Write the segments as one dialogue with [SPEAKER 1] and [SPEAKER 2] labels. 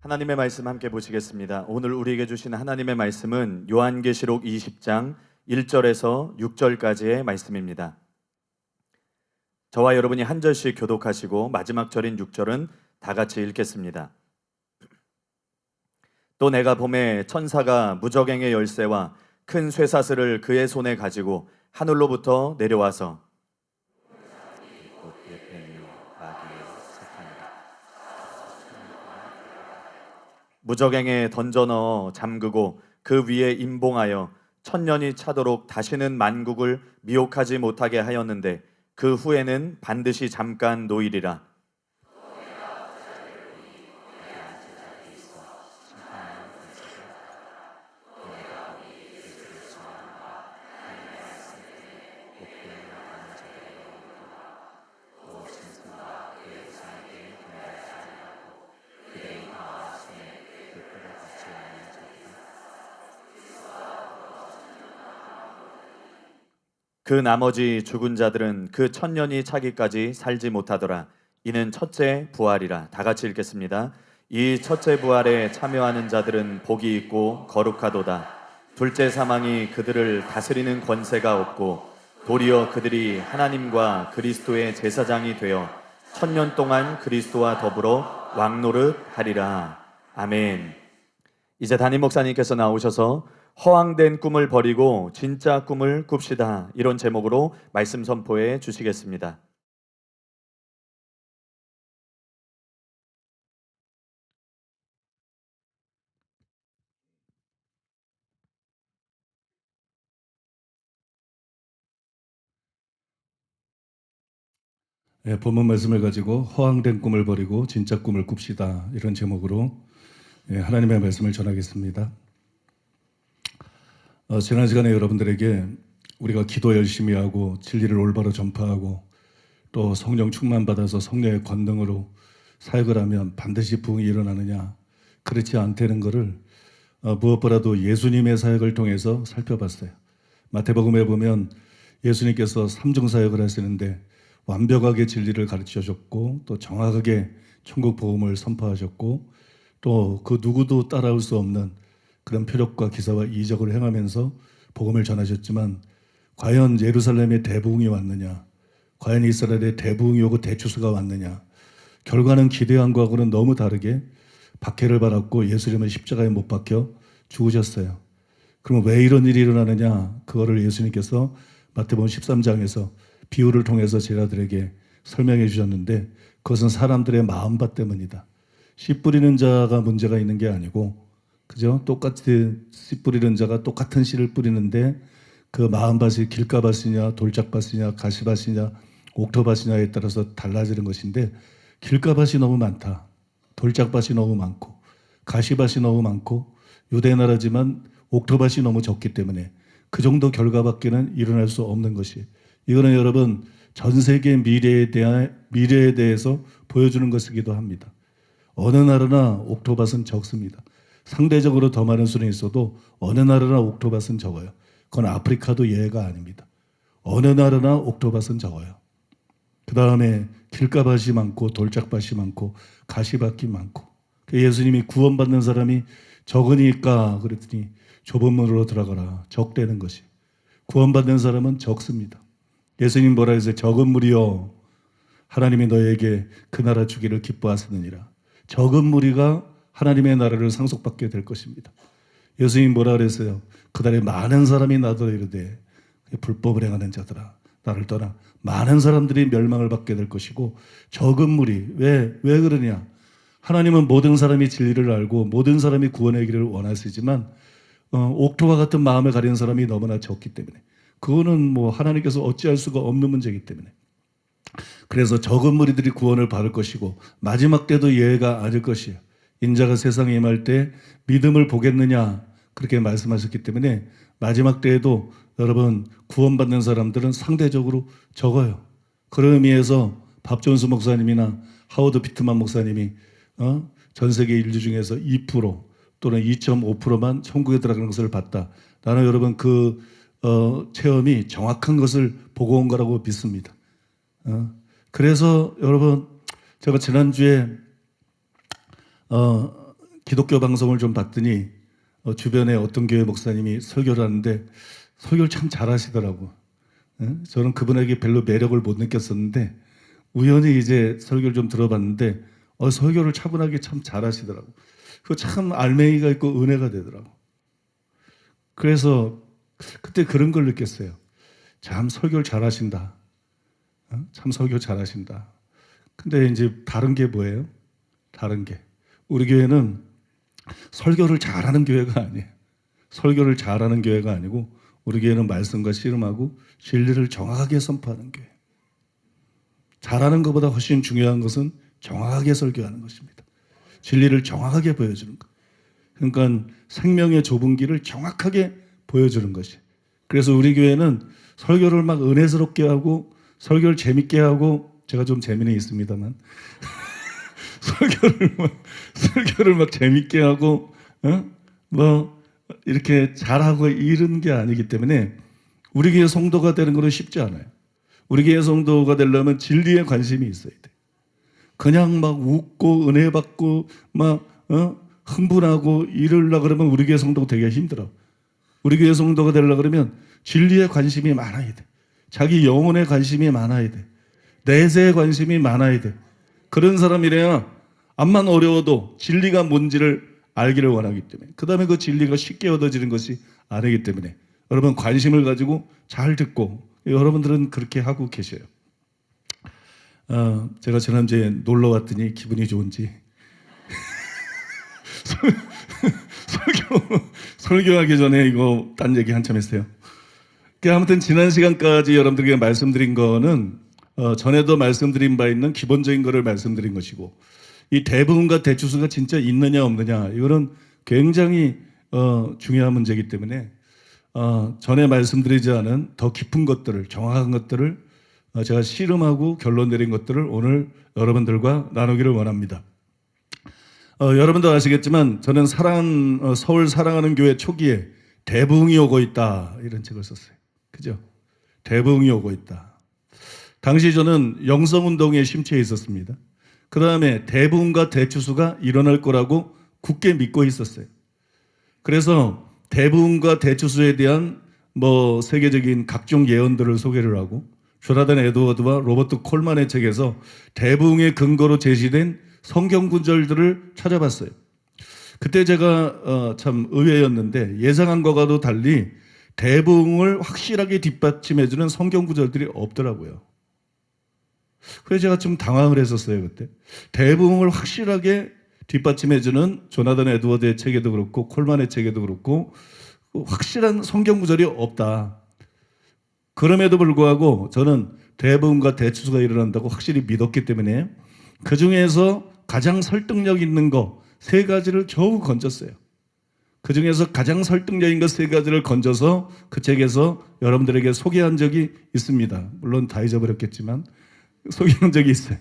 [SPEAKER 1] 하나님의 말씀 함께 보시겠습니다. 오늘 우리에게 주신 하나님의 말씀은 요한계시록 20장 1절에서 6절까지의 말씀입니다. 저와 여러분이 한 절씩 교독하시고 마지막 절인 6절은 다 같이 읽겠습니다. 또 내가 보매 천사가 무저갱의 열쇠와 큰 쇠사슬을 그의 손에 가지고 하늘로부터 내려와서 무저갱에 던져 넣어 잠그고 그 위에 임봉하여 천년이 차도록 다시는 만국을 미혹하지 못하게 하였는데 그 후에는 반드시 잠깐 노이리라. 그 나머지 죽은 자들은 그 천년이 차기까지 살지 못하더라. 이는 첫째 부활이라. 다 같이 읽겠습니다. 이 첫째 부활에 참여하는 자들은 복이 있고 거룩하도다. 둘째 사망이 그들을 다스리는 권세가 없고 도리어 그들이 하나님과 그리스도의 제사장이 되어 천년 동안 그리스도와 더불어 왕노릇 하리라. 아멘. 이제 담임 목사님께서 나오셔서 허황된 꿈을 버리고 진짜 꿈을 꿉시다, 이런 제목으로 말씀 선포해 주시겠습니다.
[SPEAKER 2] 본문 말씀을 가지고 허황된 꿈을 버리고 진짜 꿈을 꿉시다, 이런 제목으로 하나님의 말씀을 전하겠습니다. 지난 시간에 여러분들에게 우리가 기도 열심히 하고 진리를 올바로 전파하고 또 성령 충만 받아서 성령의 권능으로 사역을 하면 반드시 부흥이 일어나느냐, 그렇지 않다는 것을 무엇보다도 예수님의 사역을 통해서 살펴봤어요. 마태복음에 보면 예수님께서 삼중 사역을 하시는데 완벽하게 진리를 가르쳐 줬고 또 정확하게 천국 복음을 선포하셨고 또 그 누구도 따라올 수 없는 그런 표적과 기사와 이적을 행하면서 복음을 전하셨지만, 과연 예루살렘에 대부흥이 왔느냐, 과연 이스라엘에 대부흥이 오고 대추수가 왔느냐, 결과는 기대한 거하고는 너무 다르게 박해를 받았고 예수님은 십자가에 못 박혀 죽으셨어요. 그러면 왜 이런 일이 일어나느냐, 그거를 예수님께서 마태복음 13장에서 비유를 통해서 제자들에게 설명해 주셨는데, 그것은 사람들의 마음밭 때문이다. 씨 뿌리는 자가 문제가 있는 게 아니고, 그죠? 똑같이 씨 뿌리는 자가 똑같은 씨를 뿌리는데 그 마음밭이 길가밭이냐 돌짝밭이냐 가시밭이냐 옥토밭이냐에 따라서 달라지는 것인데, 길가밭이 너무 많다, 돌짝밭이 너무 많고 가시밭이 너무 많고 유대 나라지만 옥토밭이 너무 적기 때문에 그 정도 결과밖에는 일어날 수 없는 것이, 이거는 여러분 전 세계 미래에 대해서 보여주는 것이기도 합니다. 어느 나라나 옥토밭은 적습니다. 상대적으로 더 많은 수는 있어도 어느 나라나 옥토밭은 적어요. 그건 아프리카도 예외가 아닙니다. 어느 나라나 옥토밭은 적어요. 그 다음에 길가밭이 많고 돌짝밭이 많고 가시밭이 많고, 예수님이 구원받는 사람이 적으니까 그랬더니 좁은 문으로 들어가라, 적대는 것이. 구원받는 사람은 적습니다. 예수님 뭐라 했어요? 적은 무리여, 하나님이 너에게 그 나라 주기를 기뻐하시느니라. 적은 무리가 하나님의 나라를 상속받게 될 것입니다. 예수님 뭐라 그랬어요? 그날에 많은 사람이 나더러 이르되 불법을 행하는 자들아 나를 떠나, 많은 사람들이 멸망을 받게 될 것이고 적은 무리. 왜 그러냐? 하나님은 모든 사람이 진리를 알고 모든 사람이 구원의 길을 원하시지만 옥토와 같은 마음을 가진 사람이 너무나 적기 때문에, 그거는 뭐 하나님께서 어찌할 수가 없는 문제이기 때문에, 그래서 적은 무리들이 구원을 받을 것이고 마지막 때도 예외가 아닐 것이에요. 인자가 세상에 임할 때 믿음을 보겠느냐, 그렇게 말씀하셨기 때문에 마지막 때에도 여러분 구원받는 사람들은 상대적으로 적어요. 그런 의미에서 밥존스 목사님이나 하워드 피트만 목사님이 전 세계 인류 중에서 2% 또는 2.5%만 천국에 들어가는 것을 봤다. 나는 여러분 그 체험이 정확한 것을 보고 온 거라고 믿습니다. 그래서 여러분 제가 지난주에 기독교 방송을 좀 봤더니 주변에 어떤 교회 목사님이 설교를 하는데 설교를 참 잘하시더라고. 예? 저는 그분에게 별로 매력을 못 느꼈었는데 우연히 이제 설교를 좀 들어봤는데 설교를 차분하게 참 잘하시더라고. 그 참 알맹이가 있고 은혜가 되더라고. 그래서 그때 그런 걸 느꼈어요. 참 설교를 잘하신다. 참 설교 잘하신다. 근데 이제 다른 게 뭐예요? 다른 게 우리 교회는 설교를 잘하는 교회가 아니에요. 설교를 잘하는 교회가 아니고 우리 교회는 말씀과 씨름하고 진리를 정확하게 선포하는 교회. 잘하는 것보다 훨씬 중요한 것은 정확하게 설교하는 것입니다. 진리를 정확하게 보여주는 것. 그러니까 생명의 좁은 길을 정확하게 보여주는 것이. 그래서 우리 교회는 설교를 막 은혜스럽게 하고 설교를 재밌게 하고 제가 좀 재미는 있습니다만 설교를 막 재밌게 하고 뭐 이렇게 잘하고 이런 게 아니기 때문에 우리 교회 성도가 되는 것은 쉽지 않아요. 우리 교회 성도가 되려면 진리에 관심이 있어야 돼. 그냥 막 웃고 은혜 받고 막 흥분하고 이러려고 그러면 우리 교회 성도가 되게 힘들어. 우리 교회 성도가 되려고 그러면 진리에 관심이 많아야 돼. 자기 영혼에 관심이 많아야 돼. 내세에 관심이 많아야 돼. 그런 사람이래야 암만 어려워도 진리가 뭔지를 알기를 원하기 때문에 그 다음에 그 진리가 쉽게 얻어지는 것이 아니기 때문에 여러분 관심을 가지고 잘 듣고 여러분들은 그렇게 하고 계셔요. 제가 지난주에 놀러 왔더니 기분이 좋은지 설교하기 전에 이거 딴 얘기 한참 했어요. 아무튼 지난 시간까지 여러분들에게 말씀드린 거는 전에도 말씀드린 바 있는 기본적인 거를 말씀드린 것이고 이 대부분과 대추수가 진짜 있느냐 없느냐 이거는 굉장히 중요한 문제이기 때문에 전에 말씀드리지 않은 더 깊은 것들을 정확한 것들을 제가 씨름하고 결론 내린 것들을 오늘 여러분들과 나누기를 원합니다. 여러분도 아시겠지만 저는 서울 사랑하는 교회 초기에 대부흥이 오고 있다 이런 책을 썼어요. 그죠? 대부흥이 오고 있다. 당시 저는 영성운동에 심취해 있었습니다. 그 다음에 대부흥과 대추수가 일어날 거라고 굳게 믿고 있었어요. 그래서 대부흥과 대추수에 대한 세계적인 각종 예언들을 소개를 하고 조나단 에드워드와 로버트 콜만의 책에서 대부흥의 근거로 제시된 성경 구절들을 찾아봤어요. 그때 제가 참 의외였는데 예상한 것과도 달리 대부흥을 확실하게 뒷받침해주는 성경 구절들이 없더라고요. 그래서 제가 좀 당황을 했었어요. 그때 대부흥을 확실하게 뒷받침해주는 조나단 에드워드의 책에도 그렇고 콜만의 책에도 그렇고 확실한 성경 구절이 없다. 그럼에도 불구하고 저는 대부흥과 대추수가 일어난다고 확실히 믿었기 때문에 그 중에서 가장 설득력 있는 거 3가지를 겨우 건졌어요. 그 중에서 가장 설득력인 것 3가지를 건져서 그 책에서 여러분들에게 소개한 적이 있습니다. 물론 다 잊어버렸겠지만 소개한 적이 있어요.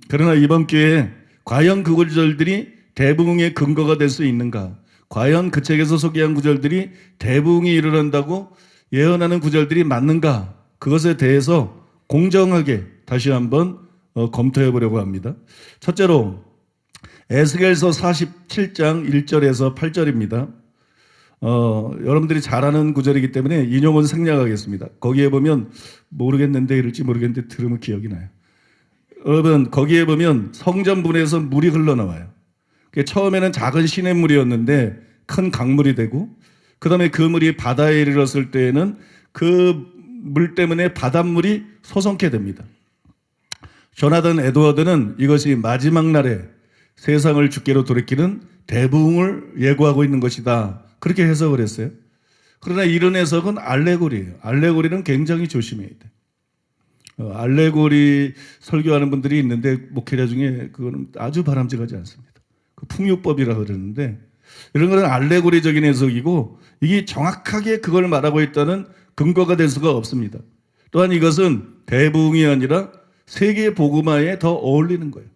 [SPEAKER 2] 그러나 이번 기회에 과연 그 구절들이 대부흥의 근거가 될 수 있는가? 과연 그 책에서 소개한 구절들이 대부흥이 일어난다고 예언하는 구절들이 맞는가? 그것에 대해서 공정하게 다시 한번 검토해 보려고 합니다. 첫째로 에스겔서 47장 1절에서 8절입니다. 여러분들이 잘 아는 구절이기 때문에 인용은 생략하겠습니다. 거기에 보면 모르겠는데 이럴지 모르겠는데 들으면 기억이 나요. 여러분 거기에 보면 성전문에서 물이 흘러나와요. 처음에는 작은 시냇물이었는데 큰 강물이 되고 그 다음에 그 물이 바다에 이르렀을 때에는 그 물 때문에 바닷물이 소성케 됩니다. 조나단 에드워드는 이것이 마지막 날에 세상을 주께로 돌이키는 대부흥을 예고하고 있는 것이다. 그렇게 해석을 했어요. 그러나 이런 해석은 알레고리예요. 알레고리는 굉장히 조심해야 돼. 알레고리 설교하는 분들이 있는데 목회자 중에 그거는 아주 바람직하지 않습니다. 그 풍요법이라고 그러는데 이런 거는 알레고리적인 해석이고 이게 정확하게 그걸 말하고 있다는 근거가 될 수가 없습니다. 또한 이것은 대부흥이 아니라 세계 복음화에 더 어울리는 거예요.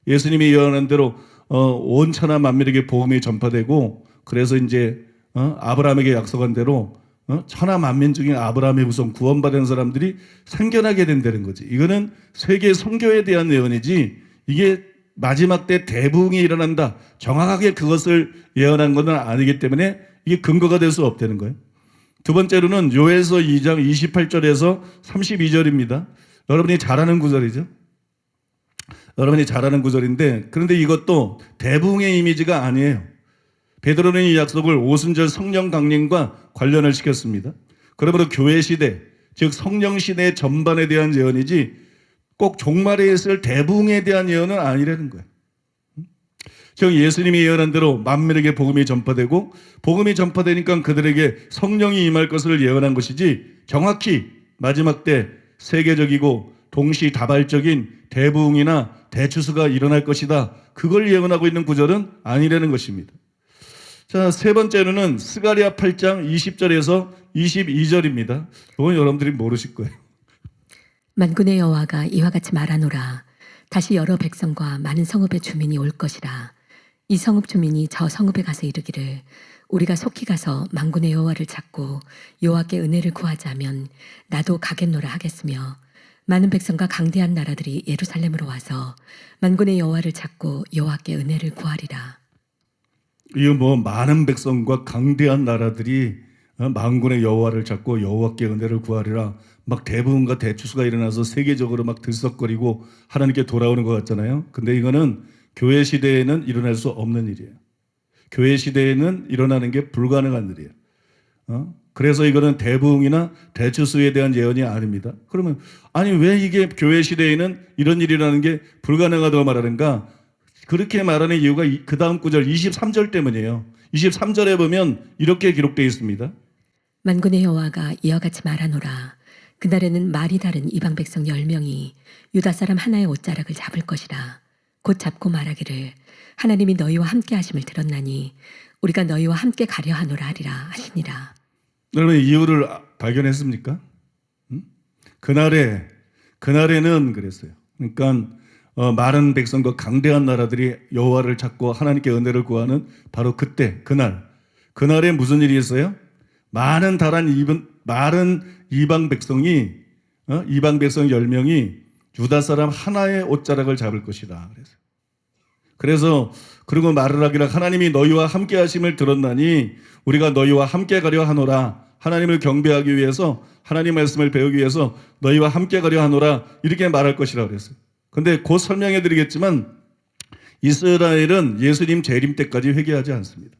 [SPEAKER 2] 예수님이 예언한 대로 온 천하 만민에게 복음이 전파되고 그래서 이제 아브라함에게 약속한 대로 천하 만민 중에 아브라함의 후손 구원받은 사람들이 생겨나게 된다는 거지. 이거는 세계 선교에 대한 예언이지 이게 마지막 때 대부흥이 일어난다. 정확하게 그것을 예언한 것은 아니기 때문에 이게 근거가 될 수 없다는 거예요. 두 번째로는 요엘서 2장 28절에서 32절입니다. 여러분이 잘 아는 구절이죠. 여러분이 잘 아는 구절인데 그런데 이것도 대부흥의 이미지가 아니에요. 베드로는 이 약속을 오순절 성령 강림과 관련을 시켰습니다. 그러므로 교회 시대, 즉 성령 시대 전반에 대한 예언이지 꼭 종말에 있을 대부흥에 대한 예언은 아니라는 거예요. 즉 예수님이 예언한 대로 만민에게 복음이 전파되고 복음이 전파되니까 그들에게 성령이 임할 것을 예언한 것이지 정확히 마지막 때 세계적이고 동시다발적인 대부흥이나 대추수가 일어날 것이다. 그걸 예언하고 있는 구절은 아니라는 것입니다. 자, 세 번째로는 스가랴 8장 20절에서 22절입니다. 이건 여러분들이 모르실 거예요.
[SPEAKER 3] 만군의 여호와가 이와 같이 말하노라. 다시 여러 백성과 많은 성읍의 주민이 올 것이라. 이 성읍 주민이 저 성읍에 가서 이르기를 우리가 속히 가서 만군의 여호와를 찾고 여호와께 은혜를 구하자면 나도 가겠노라 하겠으며 많은 백성과 강대한 나라들이 예루살렘으로 와서 만군의 여호와를 찾고 여호와께 은혜를 구하리라.
[SPEAKER 2] 이거 뭐 많은 백성과 강대한 나라들이 만군의 여호와를 찾고 여호와께 은혜를 구하리라. 막 대부흥과 대추수가 일어나서 세계적으로 막 들썩거리고 하나님께 돌아오는 것 같잖아요. 근데 이거는 교회 시대에는 일어날 수 없는 일이에요. 교회 시대에는 일어나는 게 불가능한 일이에요. 그래서 이거는 대부흥이나 대추수에 대한 예언이 아닙니다. 그러면 아니 왜 이게 교회 시대에는 이런 일이 일어나는 게 불가능하다고 말하는가? 그렇게 말하는 이유가 그 다음 구절 23절 때문이에요. 23절에 보면 이렇게 기록되어 있습니다.
[SPEAKER 3] 만군의 여호와가 이와 같이 말하노라. 그날에는 말이 다른 이방 백성 10명이 유다 사람 하나의 옷자락을 잡을 것이라. 곧 잡고 말하기를 하나님이 너희와 함께 하심을 들었나니 우리가 너희와 함께 가려 하노라 하리라 하시니라.
[SPEAKER 2] 여러분 이유를 발견했습니까? 그날에는 그랬어요. 그러니까 많은 백성과 강대한 나라들이 여호와를 찾고 하나님께 은혜를 구하는 바로 그날에 무슨 일이 있어요? 많은 이방 백성이 이방 백성 10명이 유다 사람 하나의 옷자락을 잡을 것이다. 그래서 그리고 말을 하기를 하나님이 너희와 함께 하심을 들었나니 우리가 너희와 함께 가려 하노라. 하나님을 경배하기 위해서 하나님 말씀을 배우기 위해서 너희와 함께 가려 하노라. 이렇게 말할 것이라고 그랬어요. 근데 곧 설명해 드리겠지만 이스라엘은 예수님 재림 때까지 회개하지 않습니다.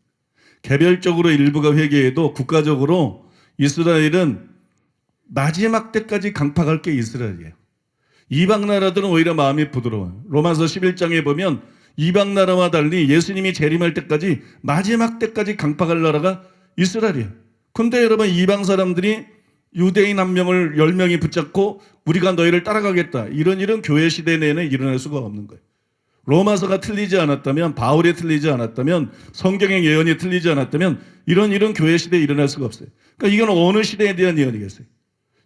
[SPEAKER 2] 개별적으로 일부가 회개해도 국가적으로 이스라엘은 마지막 때까지 강팍할 게 이스라엘이에요. 이방 나라들은 오히려 마음이 부드러워요. 로마서 11장에 보면 이방 나라와 달리 예수님이 재림할 때까지 마지막 때까지 강팍할 나라가 이스라엘이에요. 근데 여러분 이방 사람들이 유대인 한 명을 10명이 붙잡고 우리가 너희를 따라가겠다. 이런 일은 교회 시대 내에는 일어날 수가 없는 거예요. 로마서가 틀리지 않았다면 바울이 틀리지 않았다면 성경의 예언이 틀리지 않았다면 이런 일은 교회 시대에 일어날 수가 없어요. 그러니까 이건 어느 시대에 대한 예언이겠어요?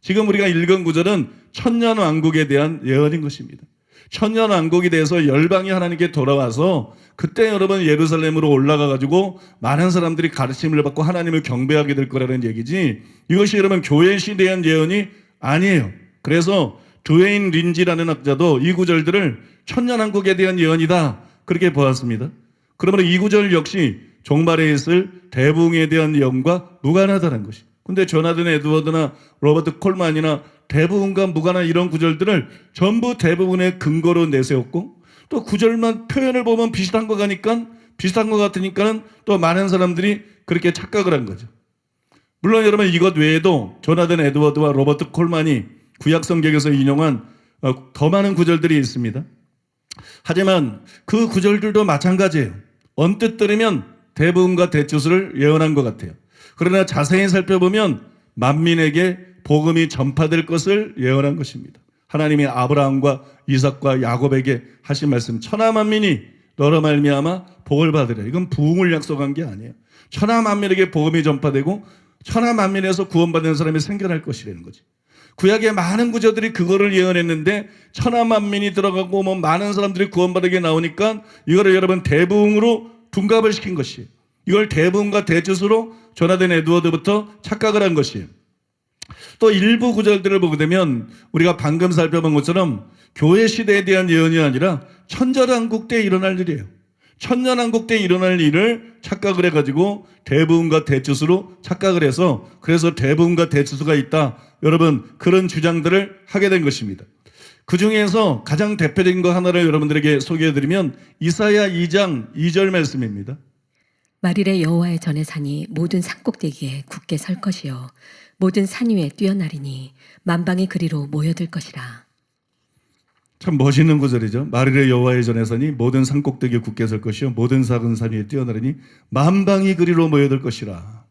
[SPEAKER 2] 지금 우리가 읽은 구절은 천년왕국에 대한 예언인 것입니다. 천년왕국이 돼서 열방이 하나님께 돌아와서 그때 여러분 예루살렘으로 올라가가지고 많은 사람들이 가르침을 받고 하나님을 경배하게 될 거라는 얘기지 이것이 여러분 교회 시대에 대한 예언이 아니에요. 그래서 드웨인 린지라는 학자도 이 구절들을 천년왕국에 대한 예언이다 그렇게 보았습니다. 그러므로 이 구절 역시 종말에 있을 대부흥에 대한 예언과 무관하다는 것이. 근데 조나단 에드워드나 로버트 콜만이나 대부분과 무관한 이런 구절들을 전부 대부분의 근거로 내세웠고 또 구절만 표현을 보면 비슷한 것 같으니까 또 많은 사람들이 그렇게 착각을 한 거죠. 물론 여러분 이것 외에도 조나단 에드워드와 로버트 콜만이 구약 성경에서 인용한 더 많은 구절들이 있습니다. 하지만 그 구절들도 마찬가지예요. 언뜻 들으면 대부분과 대추수를 예언한 것 같아요. 그러나 자세히 살펴보면 만민에게 복음이 전파될 것을 예언한 것입니다. 하나님이 아브라함과 이삭과 야곱에게 하신 말씀 천하 만민이 너로 말미암아 복을 받으리라. 이건 부흥을 약속한 게 아니에요. 천하 만민에게 복음이 전파되고 천하 만민에서 구원받는 사람이 생겨날 것이라는 거지. 구약의 많은 구절들이 그거를 예언했는데 천하 만민이 들어가고 뭐 많은 사람들이 구원받게 나오니까 이거를 여러분 대부흥으로 둔갑을 시킨 것이에요. 이걸 대부흥과 대추수로 조나단 에드워드부터 착각을 한 것이에요. 또 일부 구절들을 보게 되면 우리가 방금 살펴본 것처럼 교회 시대에 대한 예언이 아니라 천년왕국 때 일어날 일이에요. 천년왕국 때 일어날 일을 착각을 해가지고 대부흥과 대추수로 착각을 해서 그래서 대부흥과 대추수가 있다. 여러분 그런 주장들을 하게 된 것입니다. 그 중에서 가장 대표적인 거 하나를 여러분들에게 소개해드리면 이사야 2장 2절 말씀입니다.
[SPEAKER 3] 말일에 여호와의 전의 산이 모든 산꼭대기에 굳게 설 것이요 모든 산 위에 뛰어나리니 만방의 그리로 모여들 것이라.
[SPEAKER 2] 참 멋있는 구절이죠. 말일에 여호와의 전의 산이 모든 산꼭대기에 굳게 설 것이요 모든 작은 산 위에 뛰어나리니 만방이 그리로 모여들 것이라.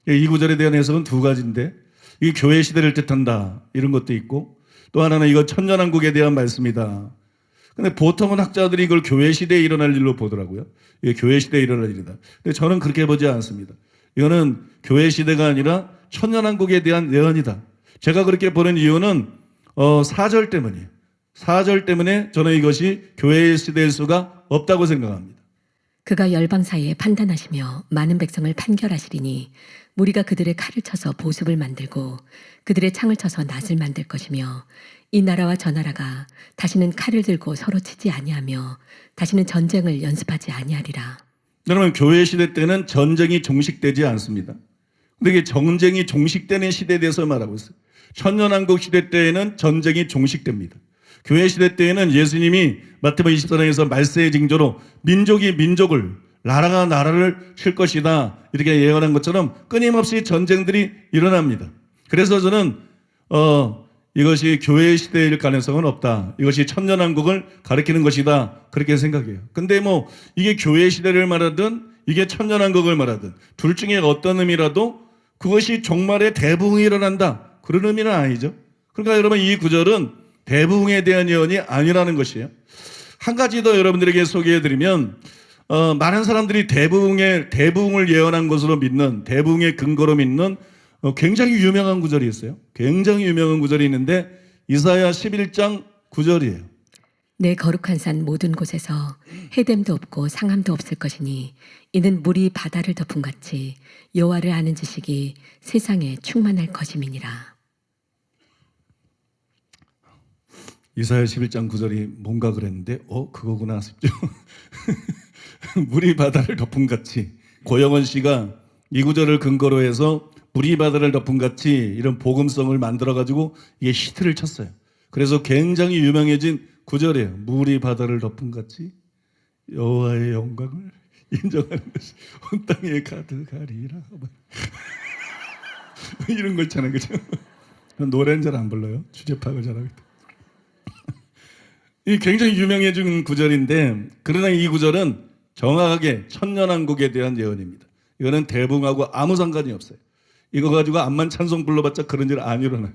[SPEAKER 2] 이 구절에 대한 해석은 두 가지인데 이 교회 시대를 뜻한다 이런 것도 있고 또 하나는 이거 천년왕국에 대한 말씀이다. 근데 보통은 학자들이 이걸 교회 시대에 일어날 일로 보더라고요. 이게 교회 시대에 일어날 일이다. 근데 저는 그렇게 보지 않습니다. 이거는 교회 시대가 아니라 천년왕국에 대한 예언이다. 제가 그렇게 보는 이유는 4절 때문이에요. 4절 때문에 저는 이것이 교회의 시대일 수가 없다고 생각합니다.
[SPEAKER 3] 그가 열방 사이에 판단하시며 많은 백성을 판결하시리니 무리가 그들의 칼을 쳐서 보습을 만들고 그들의 창을 쳐서 낫을 만들 것이며 이 나라와 저 나라가 다시는 칼을 들고 서로 치지 아니하며 다시는 전쟁을 연습하지 아니하리라.
[SPEAKER 2] 여러분 교회 시대 때는 전쟁이 종식되지 않습니다. 근데 이게 전쟁이 종식되는 시대에 대해서 말하고 있어요. 천년왕국 시대 때에는 전쟁이 종식됩니다. 교회 시대 때에는 예수님이 마태복음 24장에서 말세의 징조로 민족이 민족을 나라가 나라를 칠 것이다 이렇게 예언한 것처럼 끊임없이 전쟁들이 일어납니다. 그래서 저는 이것이 교회 시대일 가능성은 없다. 이것이 천년왕국을 가리키는 것이다. 그렇게 생각해요. 근데 뭐 이게 교회 시대를 말하든 이게 천년왕국을 말하든 둘 중에 어떤 의미라도 그것이 종말에 대부흥이 일어난다. 그런 의미는 아니죠. 그러니까 여러분 이 구절은 대부흥에 대한 예언이 아니라는 것이에요. 한 가지 더 여러분들에게 소개해드리면 많은 사람들이 대부흥을 예언한 것으로 믿는 대부흥의 근거로 믿는 굉장히 유명한 구절이 있어요. 굉장히 유명한 구절이 있는데 이사야 11장 9절이에요.
[SPEAKER 3] 내 거룩한 산 모든 곳에서 해됨도 없고 상함도 없을 것이니 이는 물이 바다를 덮은 같이 여호와를 아는 지식이 세상에 충만할 것임이니라.
[SPEAKER 2] 이사야 11장 9절이 뭔가 그랬는데 그거구나 싶죠. 물이 바다를 덮은 같이 고영원 씨가 이 구절을 근거로 해서 물이 바다를 덮은 같이 이런 복음성을 만들어가지고 이게 히트를 쳤어요. 그래서 굉장히 유명해진 구절이에요. 물이 바다를 덮은 같이 여호와의 영광을 인정하는 것이 온 땅에 가득하리라. 이런 거 있잖아요. 그죠? 노래는 잘 안 불러요. 주제 파악을 잘하기 때문에. 이 굉장히 유명해진 구절인데 그러나 이 구절은 정확하게 천년왕국에 대한 예언입니다. 이거는 대부흥하고 아무 상관이 없어요. 이거 가지고 암만 찬송 불러봤자 그런 일 안 일어나요.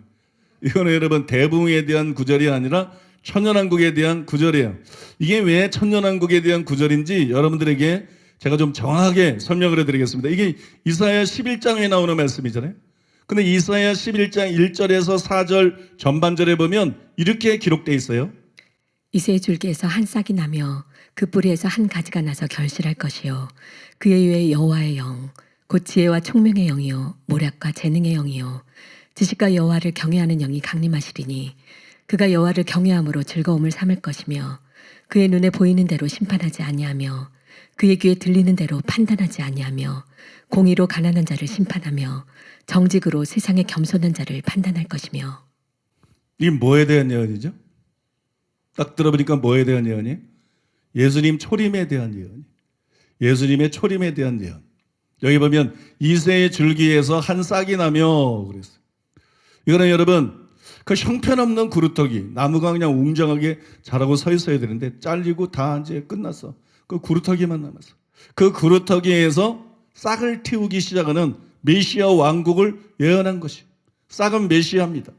[SPEAKER 2] 이거는 여러분 대부흥에 대한 구절이 아니라 천년왕국에 대한 구절이에요. 이게 왜 천년왕국에 대한 구절인지 여러분들에게 제가 좀 정확하게 설명을 해드리겠습니다. 이게 이사야 11장에 나오는 말씀이잖아요. 근데 이사야 11장 1절에서 4절 전반절에 보면 이렇게 기록되어 있어요.
[SPEAKER 3] 이새의 줄기에서 한 싹이 나며 그 뿌리에서 한 가지가 나서 결실할 것이요 그의 위에 여호와의 영 곧 지혜와 총명의 영이요 모략과 재능의 영이요 지식과 여호와를 경외하는 영이 강림하시리니 그가 여호와를 경외함으로 즐거움을 삼을 것이며 그의 눈에 보이는 대로 심판하지 아니하며 그의 귀에 들리는 대로 판단하지 아니하며 공의로 가난한 자를 심판하며 정직으로 세상의 겸손한 자를 판단할 것이며.
[SPEAKER 2] 이 뭐에 대한 예언이죠? 딱 들어보니까 뭐에 대한 예언이에요? 예수님 초림에 대한 예언. 예수님의 초림에 대한 예언. 여기 보면 이새의 줄기에서 한 싹이 나며 그랬어요. 이거는 여러분 그 형편없는 구루터기 나무가 그냥 웅장하게 자라고 서 있어야 되는데 잘리고 다 이제 끝났어. 그 구루터기만 남았어. 그 구루터기에서 싹을 틔우기 시작하는 메시아 왕국을 예언한 것이. 싹은 메시아입니다.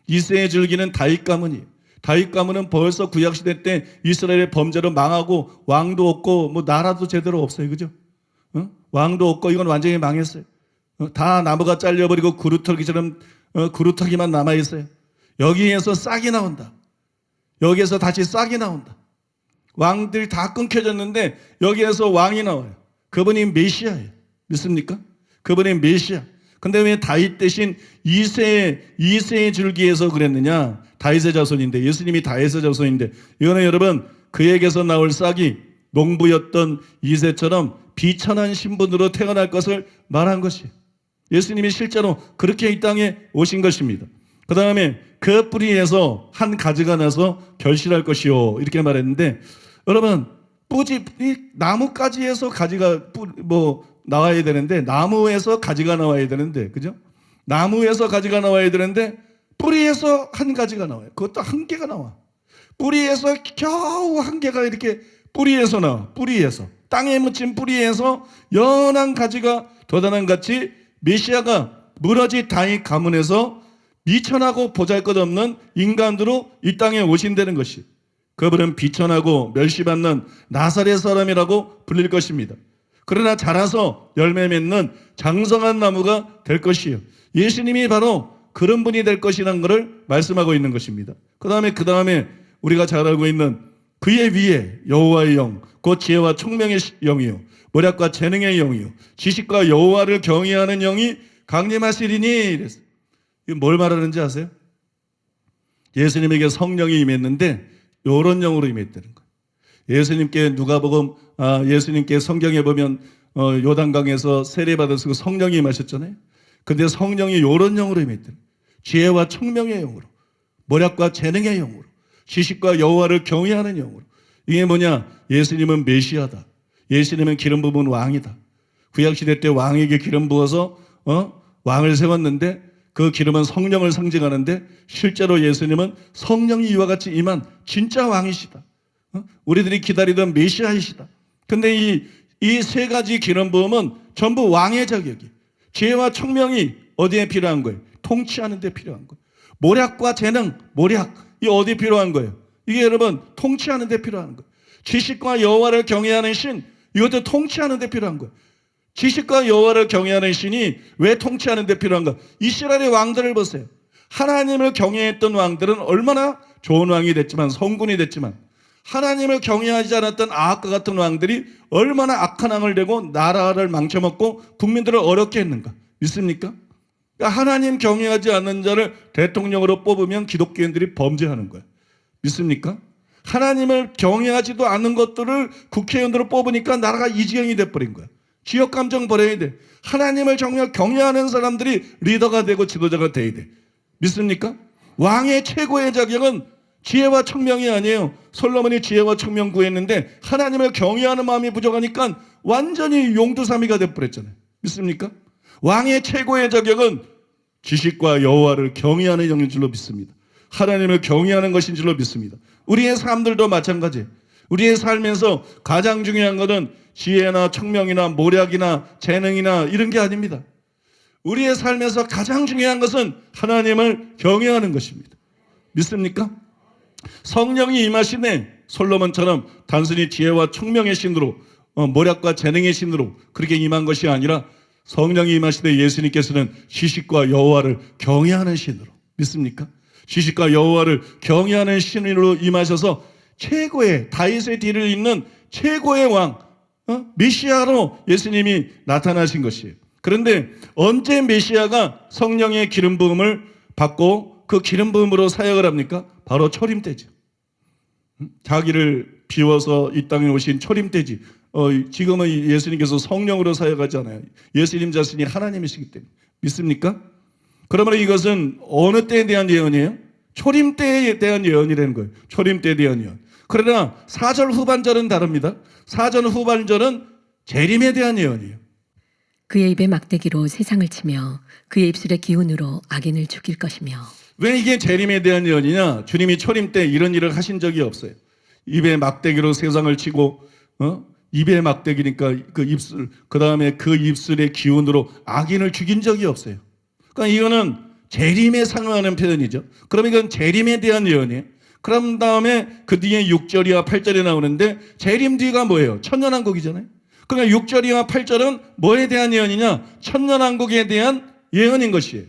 [SPEAKER 2] 이새의 줄기는 다윗 가문이에요. 다윗 가문은 벌써 구약 시대 때 이스라엘의 범죄로 망하고 왕도 없고 뭐 나라도 제대로 없어요. 그죠? 왕도 없고 이건 완전히 망했어요. 다 나무가 잘려버리고 구루터기처럼 구루터기만 남아있어요. 여기에서 싹이 나온다. 여기에서 다시 싹이 나온다. 왕들이 다 끊겨졌는데 여기에서 왕이 나와요. 그분이 메시아예요. 믿습니까? 그분이 메시아. 근데 왜 다윗 대신 이새의 줄기에서 그랬느냐? 다윗의 자손인데 예수님이 다윗의 자손인데 이거는 여러분 그에게서 나올 싹이 농부였던 이새처럼 비천한 신분으로 태어날 것을 말한 것이 예수님이 실제로 그렇게 이 땅에 오신 것입니다. 그 다음에 그 뿌리에서 한 가지가 나서 결실할 것이요 이렇게 말했는데 여러분 이 나뭇가지에서 가지가 나와야 되는데 나무에서 가지가 나와야 되는데 그죠? 나무에서 가지가 나와야 되는데 뿌리에서 한 가지가 나와요. 그것도 한 개가 나와. 뿌리에서 겨우 한 개가 이렇게 뿌리에서 나와. 뿌리에서 땅에 묻힌 뿌리에서 연한 가지가 돋아난 같이 메시아가 무너지 다윗 가문에서 미천하고 보잘것없는 인간으로 이 땅에 오신다는 것이 그분은 비천하고 멸시받는 나사렛 사람이라고 불릴 것입니다. 그러나 자라서 열매 맺는 장성한 나무가 될 것이에요. 예수님이 바로 그런 분이 될 것이라는 것을 말씀하고 있는 것입니다. 그 다음에 우리가 잘 알고 있는 그의 위에 여호와의 영, 곧 지혜와 총명의 영이요 모략과 재능의 영이요 지식과 여호와를 경외하는 영이 강림하시리니 이랬어요. 이거 뭘 말하는지 아세요? 예수님에게 성령이 임했는데 이런 영으로 임했다는 거예요. 예수님께 누가복음 예수님께 성경에 보면 요단강에서 세례받아서 성령이 임하셨잖아요. 근데 성령이 이런 영으로 임했다는 거예요. 지혜와 총명의 영으로 모략과 재능의 영으로 지식과 여호와를 경외하는 영으로. 이게 뭐냐? 예수님은 메시아다. 예수님은 기름 부은 왕이다. 구약시대 때 왕에게 기름 부어서 왕을 세웠는데 그 기름은 성령을 상징하는데 실제로 예수님은 성령이 이와 같이 임한 진짜 왕이시다. 우리들이 기다리던 메시아이시다. 근데 이 세 가지 기름 부음은 전부 왕의 자격이에요. 지혜와 총명이 어디에 필요한 거예요? 통치하는 데 필요한 거예요. 모략과 재능, 이 어디 필요한 거예요? 이게 여러분 통치하는 데 필요한 거예요. 지식과 여호와를 경외하는 신, 이것도 통치하는 데 필요한 거예요. 지식과 여호와를 경외하는 신이 왜 통치하는 데 필요한가? 이스라엘의 왕들을 보세요. 하나님을 경외했던 왕들은 얼마나 좋은 왕이 됐지만 성군이 됐지만 하나님을 경외하지 않았던 아합과 같은 왕들이 얼마나 악한 왕을 되고 나라를 망쳐먹고 국민들을 어렵게 했는가? 믿습니까? 그러니까 하나님 경외하지 않는 자를 대통령으로 뽑으면 기독교인들이 범죄하는 거예요. 믿습니까? 하나님을 경외하지도 않는 것들을 국회의원으로 뽑으니까 나라가 이 지경이 돼버린 거야. 지역 감정 버려야 돼. 하나님을 정말 경외하는 사람들이 리더가 되고 지도자가 돼야 돼. 믿습니까? 왕의 최고의 자격은 지혜와 총명이 아니에요. 솔로몬이 지혜와 총명 구했는데 하나님을 경외하는 마음이 부족하니까 완전히 용두사미가 돼버렸잖아요. 믿습니까? 왕의 최고의 자격은 지식과 여호와를 경외하는 영인 줄로 믿습니다. 하나님을 경외하는 것인 줄로 믿습니다. 우리의 삶들도 마찬가지예요. 우리의 삶에서 가장 중요한 것은 지혜나 총명이나 모략이나 재능이나 이런 게 아닙니다. 우리의 삶에서 가장 중요한 것은 하나님을 경외하는 것입니다. 믿습니까? 성령이 임하시네 솔로몬처럼 단순히 지혜와 총명의 신으로 모략과 재능의 신으로 그렇게 임한 것이 아니라 성령이 임하시되 예수님께서는 지식과 여호와를 경외하는 신으로 믿습니까? 지식과 여호와를 경외하는 신으로 임하셔서 최고의 다윗의 뒤를 잇는 최고의 왕 메시아로 예수님이 나타나신 것이에요. 그런데 언제 메시아가 성령의 기름 부음을 받고 그 기름 부음으로 사역을 합니까? 바로 초림 때죠. 자기를 비워서 이 땅에 오신 초림 때지. 지금은 예수님께서 성령으로 사역하잖아요. 예수님 자신이 하나님이시기 때문에. 믿습니까? 그러면 이것은 어느 때에 대한 예언이에요? 초림 때에 대한 예언이라는 거예요. 초림 때에 대한 예언. 그러나 4절 후반절은 다릅니다. 4절 후반절은 재림에 대한 예언이에요.
[SPEAKER 3] 그의 입에 막대기로 세상을 치며 그의 입술의 기운으로 악인을 죽일 것이며.
[SPEAKER 2] 왜 이게 재림에 대한 예언이냐? 주님이 초림 때 이런 일을 하신 적이 없어요. 입에 막대기로 세상을 치고 입에 막대기니까 그 입술, 그 다음에 그 입술의 기운으로 악인을 죽인 적이 없어요. 그러니까 이거는 재림에 상응하는 표현이죠. 그러면 이건 재림에 대한 예언이에요. 그럼 다음에 그 뒤에 6절이와 8절이 나오는데 재림 뒤가 뭐예요? 천년왕국이잖아요. 그러니까 6절이와 8절은 뭐에 대한 예언이냐? 천년왕국에 대한 예언인 것이에요.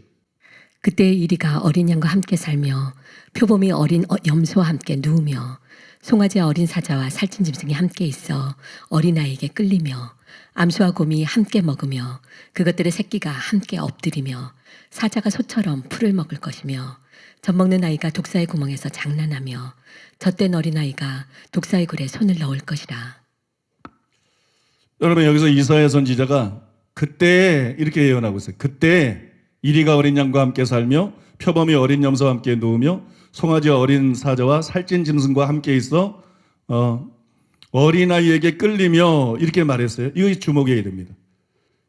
[SPEAKER 3] 그때의 이리가 어린 양과 함께 살며 표범이 어린 염소와 함께 누우며 송아지와 어린 사자와 살찐 짐승이 함께 있어 어린아이에게 끌리며 암소와 곰이 함께 먹으며 그것들의 새끼가 함께 엎드리며 사자가 소처럼 풀을 먹을 것이며 젖먹는 아이가 독사의 구멍에서 장난하며 젖된 어린아이가 독사의 굴에 손을 넣을 것이라.
[SPEAKER 2] 여러분 여기서 이사야 선지자가 그때 이렇게 예언하고 있어요. 그때 이리가 어린 양과 함께 살며 표범이 어린 염소와 함께 누우며 송아지와 어린 사자와 살찐 짐승과 함께 있어 어린아이에게 끌리며 이렇게 말했어요. 이것이 주목의 이름입니다.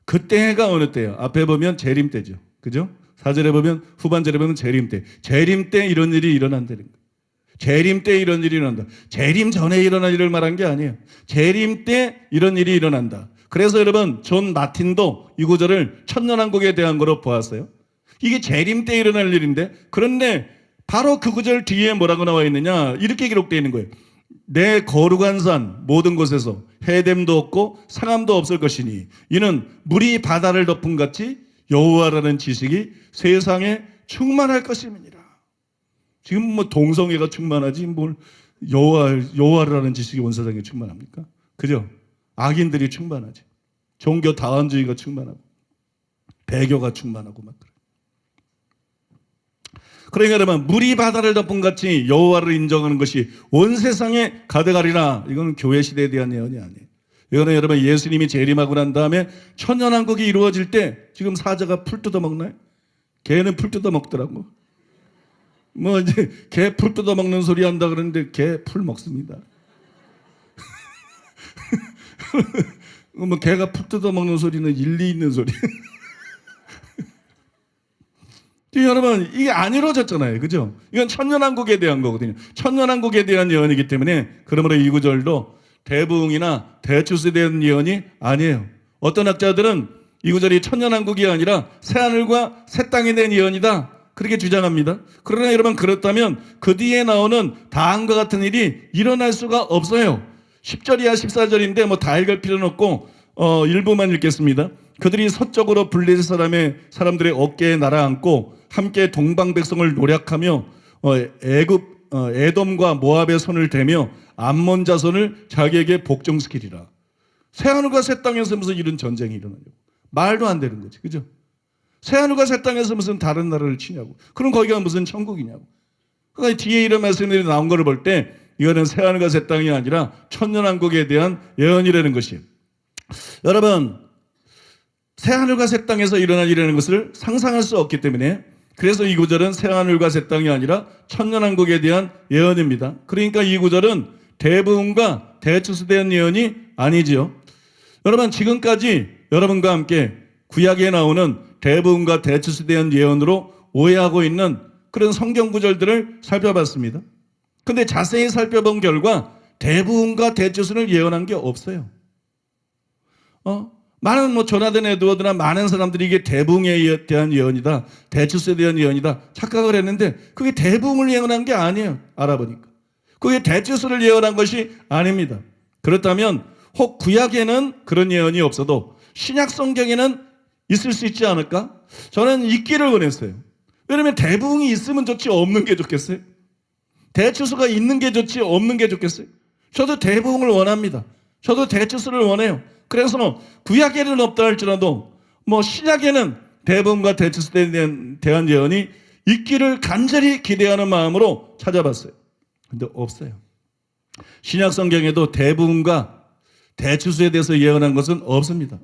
[SPEAKER 2] 그때가 어느 때예요? 앞에 보면 재림 때죠. 그죠? 4절에 보면 후반절에 보면 재림 때. 재림 때 이런 일이 일어난다는 거예요. 재림 때 이런 일이 일어난다. 재림 전에 일어난 일을 말한 게 아니에요. 재림 때 이런 일이 일어난다. 그래서 여러분 존 마틴도 이 구절을 천년왕국에 대한 거로 보았어요. 이게 재림 때 일어날 일인데 그런데 바로 그 구절 뒤에 뭐라고 나와 있느냐 이렇게 기록되어 있는 거예요. 내 거룩한 산 모든 곳에서 해됨도 없고 상함도 없을 것이니 이는 물이 바다를 덮은 같이 여호와라는 지식이 세상에 충만할 것임이니라. 지금 뭐 동성애가 충만하지 뭘 여호와라는 지식이 온 세상에 충만합니까? 그죠? 악인들이 충만하지. 종교 다원주의가 충만하고 배교가 충만하고 막 그래. 그러니까 여러분 물이 바다를 덮은 같이 여호와를 인정하는 것이 온 세상에 가득하리라. 이거는 교회 시대에 대한 예언이 아니에요. 이거는 여러분 예수님이 재림하고 난 다음에 천년왕국이 이루어질 때 지금 사자가 풀 뜯어 먹나요? 개는 풀 뜯어 먹더라고. 뭐 이제 개 풀 뜯어 먹는 소리 한다 그러는데 개 풀 먹습니다. 뭐 개가 풀 뜯어 먹는 소리는 일리 있는 소리. 여러분 이게 안 이루어졌잖아요. 그죠? 이건 천년왕국에 대한 거거든요. 천년왕국에 대한 예언이기 때문에 그러므로 이 구절도 대부흥이나 대추수에 대한 예언이 아니에요. 어떤 학자들은 이 구절이 천년왕국이 아니라 새하늘과 새 땅에 대한 예언이다. 그렇게 주장합니다. 그러나 여러분 그렇다면 그 뒤에 나오는 다음과 같은 일이 일어날 수가 없어요. 10절이야 14절인데 뭐 다 읽을 필요는 없고 일부만 읽겠습니다. 그들이 서쪽으로 블레셋 사람들의 어깨에 날아앉고 함께 동방 백성을 노략하며 에돔과 모압의 손을 대며 암몬 자손을 자기에게 복종시키리라. 새하늘과 새 땅에서 무슨 이런 전쟁이 일어나냐고. 말도 안 되는 거지. 그죠? 새하늘과 새 땅에서 무슨 다른 나라를 치냐고. 그럼 거기가 무슨 천국이냐고. 그러니까 뒤에 이런 말씀들이 나온 걸 볼 때 이거는 새하늘과 새 땅이 아니라 천년왕국에 대한 예언이라는 것이에요. 여러분 새하늘과 새 땅에서 일어날 일이라는 것을 상상할 수 없기 때문에 그래서 이 구절은 새하늘과 새 땅이 아니라 천년왕국에 대한 예언입니다. 그러니까 이 구절은 대부흥과 대추수에 대한 예언이 아니지요. 여러분 지금까지 여러분과 함께 구약에 나오는 대부흥과 대추수에 대한 예언으로 오해하고 있는 그런 성경 구절들을 살펴봤습니다. 그런데 자세히 살펴본 결과 대부흥과 대추수를 예언한 게 없어요. 많은 뭐 조나단 에드워드나 많은 사람들이 이게 대부흥에 대한 예언이다, 대추수에 대한 예언이다 착각을 했는데 그게 대부흥을 예언한 게 아니에요. 알아보니까 그게 대추수를 예언한 것이 아닙니다. 그렇다면 혹 구약에는 그런 예언이 없어도 신약 성경에는 있을 수 있지 않을까? 저는 있기를 원했어요. 왜냐하면 대부흥이 있으면 좋지 없는 게 좋겠어요? 대추수가 있는 게 좋지 없는 게 좋겠어요? 저도 대부흥을 원합니다. 저도 대추수를 원해요. 그래서 구약에는 없다 할지라도 뭐 신약에는 대부흥과 대추수에 대한 예언이 있기를 간절히 기대하는 마음으로 찾아봤어요. 근데 없어요. 신약 성경에도 대부흥과 대추수에 대해서 예언한 것은 없습니다.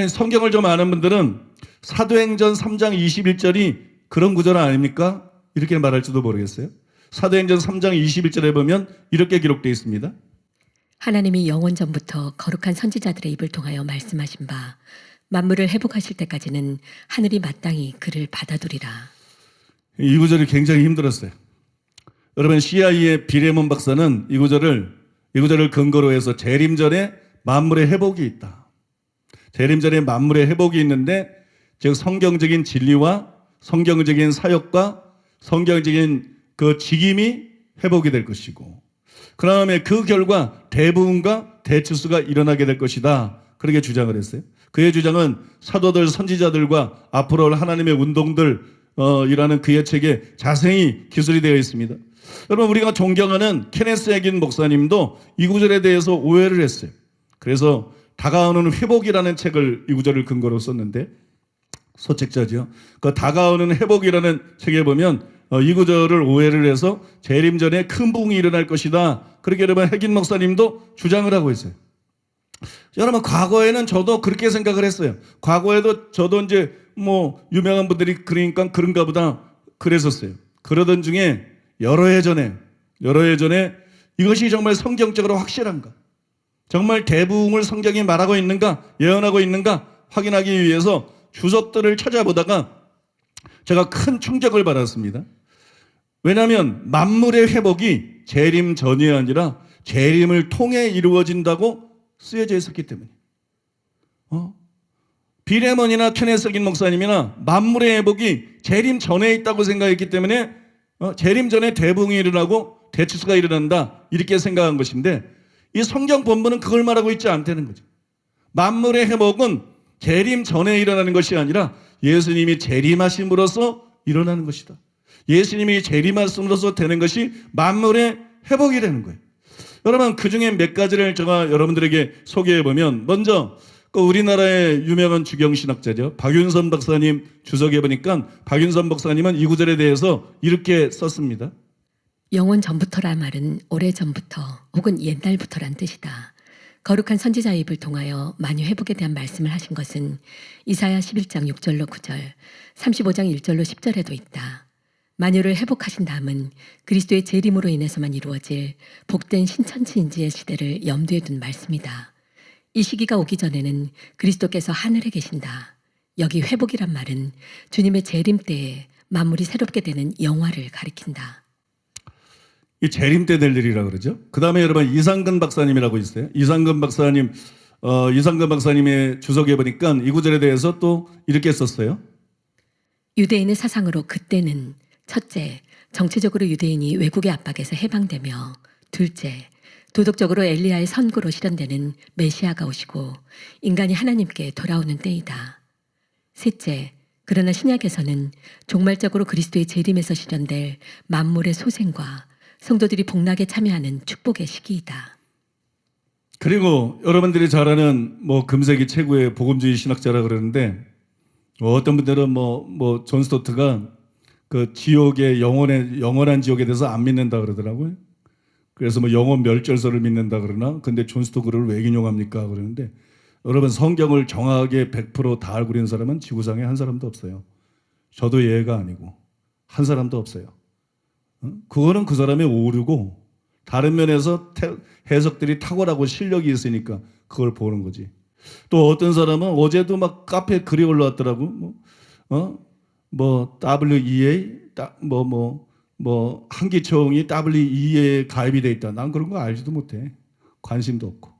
[SPEAKER 2] 성경을 좀 아는 분들은 사도행전 3장 21절이 그런 구절 아닙니까? 이렇게 말할지도 모르겠어요. 사도행전 3장 21절에 보면 이렇게 기록되어 있습니다.
[SPEAKER 3] 하나님이 영원 전부터 거룩한 선지자들의 입을 통하여 말씀하신 바 만물을 회복하실 때까지는 하늘이 마땅히 그를 받아두리라.
[SPEAKER 2] 이 구절이 굉장히 힘들었어요. 여러분 CIA의 비레몬 박사는 이 구절을 근거로 해서 재림 전에 만물의 회복이 있다. 재림 전에 만물의 회복이 있는데 즉 성경적인 진리와 성경적인 사역과 성경적인 그 직임이 회복이 될 것이고 그 다음에 그 결과 대부흥과 대추수가 일어나게 될 것이다. 그렇게 주장을 했어요. 그의 주장은 사도들, 선지자들과 앞으로 올 하나님의 운동들 이라는 그의 책에 자세히 기술이 되어 있습니다. 여러분 우리가 존경하는 케네스 에긴 목사님도 이 구절에 대해서 오해를 했어요. 그래서 다가오는 회복이라는 책을 이 구절을 근거로 썼는데 소책자죠. 그 다가오는 회복이라는 책에 보면 이 구절을 오해를 해서 재림 전에 큰 부흥이 일어날 것이다. 그렇게 여러분 핵인 목사님도 주장을 하고 있어요. 여러분 과거에는 저도 그렇게 생각을 했어요. 과거에도 저도 이제 뭐 유명한 분들이 그러니까 그런가 보다 그랬었어요. 그러던 중에 여러 해 전에 이것이 정말 성경적으로 확실한가? 정말 대부흥을 성경이 말하고 있는가? 예언하고 있는가? 확인하기 위해서 주석들을 찾아보다가 제가 큰 충격을 받았습니다. 왜냐하면 만물의 회복이 재림 전이 아니라 재림을 통해 이루어진다고 쓰여져 있었기 때문에. 비레몬이나 케네스 긴 목사님이나 만물의 회복이 재림 전에 있다고 생각했기 때문에 재림 전에 대붕이 일어나고 대추수가 일어난다 이렇게 생각한 것인데 이 성경 본문은 그걸 말하고 있지 않다는 거죠. 만물의 회복은 재림 전에 일어나는 것이 아니라 예수님이 재림하심으로써 일어나는 것이다. 예수님이 재림하심으로써 되는 것이 만물의 회복이라는 거예요. 여러분 그중에 몇 가지를 제가 여러분들에게 소개해보면 먼저 우리나라의 유명한 주경신학자죠. 박윤선 박사님 주석에 보니까 박윤선 박사님은 이 구절에 대해서 이렇게 썼습니다.
[SPEAKER 3] 영원 전부터란 말은 오래전부터 혹은 옛날부터란 뜻이다. 거룩한 선지자의 입을 통하여 만유 회복에 대한 말씀을 하신 것은 이사야 11장 6절로 9절, 35장 1절로 10절에도 있다. 만유를 회복하신 다음은 그리스도의 재림으로 인해서만 이루어질 복된 신천지인지의 시대를 염두에 둔 말씀이다. 이 시기가 오기 전에는 그리스도께서 하늘에 계신다. 여기 회복이란 말은 주님의 재림 때에 만물이 새롭게 되는 영화를 가리킨다.
[SPEAKER 2] 이 재림 때 될 일이라고 그러죠. 그 다음에 여러분 이상근 박사님이라고 있어요. 이상근 박사님의 주석에 보니까 이 구절에 대해서 또 이렇게 썼어요.
[SPEAKER 3] 유대인의 사상으로 그때는 첫째, 정치적으로 유대인이 외국의 압박에서 해방되며 둘째, 도덕적으로 엘리야의 선고로 실현되는 메시아가 오시고 인간이 하나님께 돌아오는 때이다. 셋째, 그러나 신약에서는 종말적으로 그리스도의 재림에서 실현될 만물의 소생과 성도들이 복락에 참여하는 축복의 시기이다.
[SPEAKER 2] 그리고 여러분들이 잘 아는 금세기 최고의 복음주의 신학자라 그러는데 어떤 분들은 존 스토트가 그 지옥의 영원한 지옥에 대해서 안 믿는다 그러더라고요. 그래서 영원 멸절설을 믿는다 그러나 근데 존 스토트를 왜 인용합니까 그러는데 여러분 성경을 정확하게 100% 다 알고 있는 사람은 지구상에 한 사람도 없어요. 저도 예가 아니고 한 사람도 없어요. 그거는 그 사람의 오류고 다른 면에서 해석들이 탁월하고 실력이 있으니까 그걸 보는 거지. 또 어떤 사람은 어제도 막 카페에 글이 올라왔더라고. WEA 한기총이 WEA에 가입이 돼 있다. 난 그런 거 알지도 못해. 관심도 없고.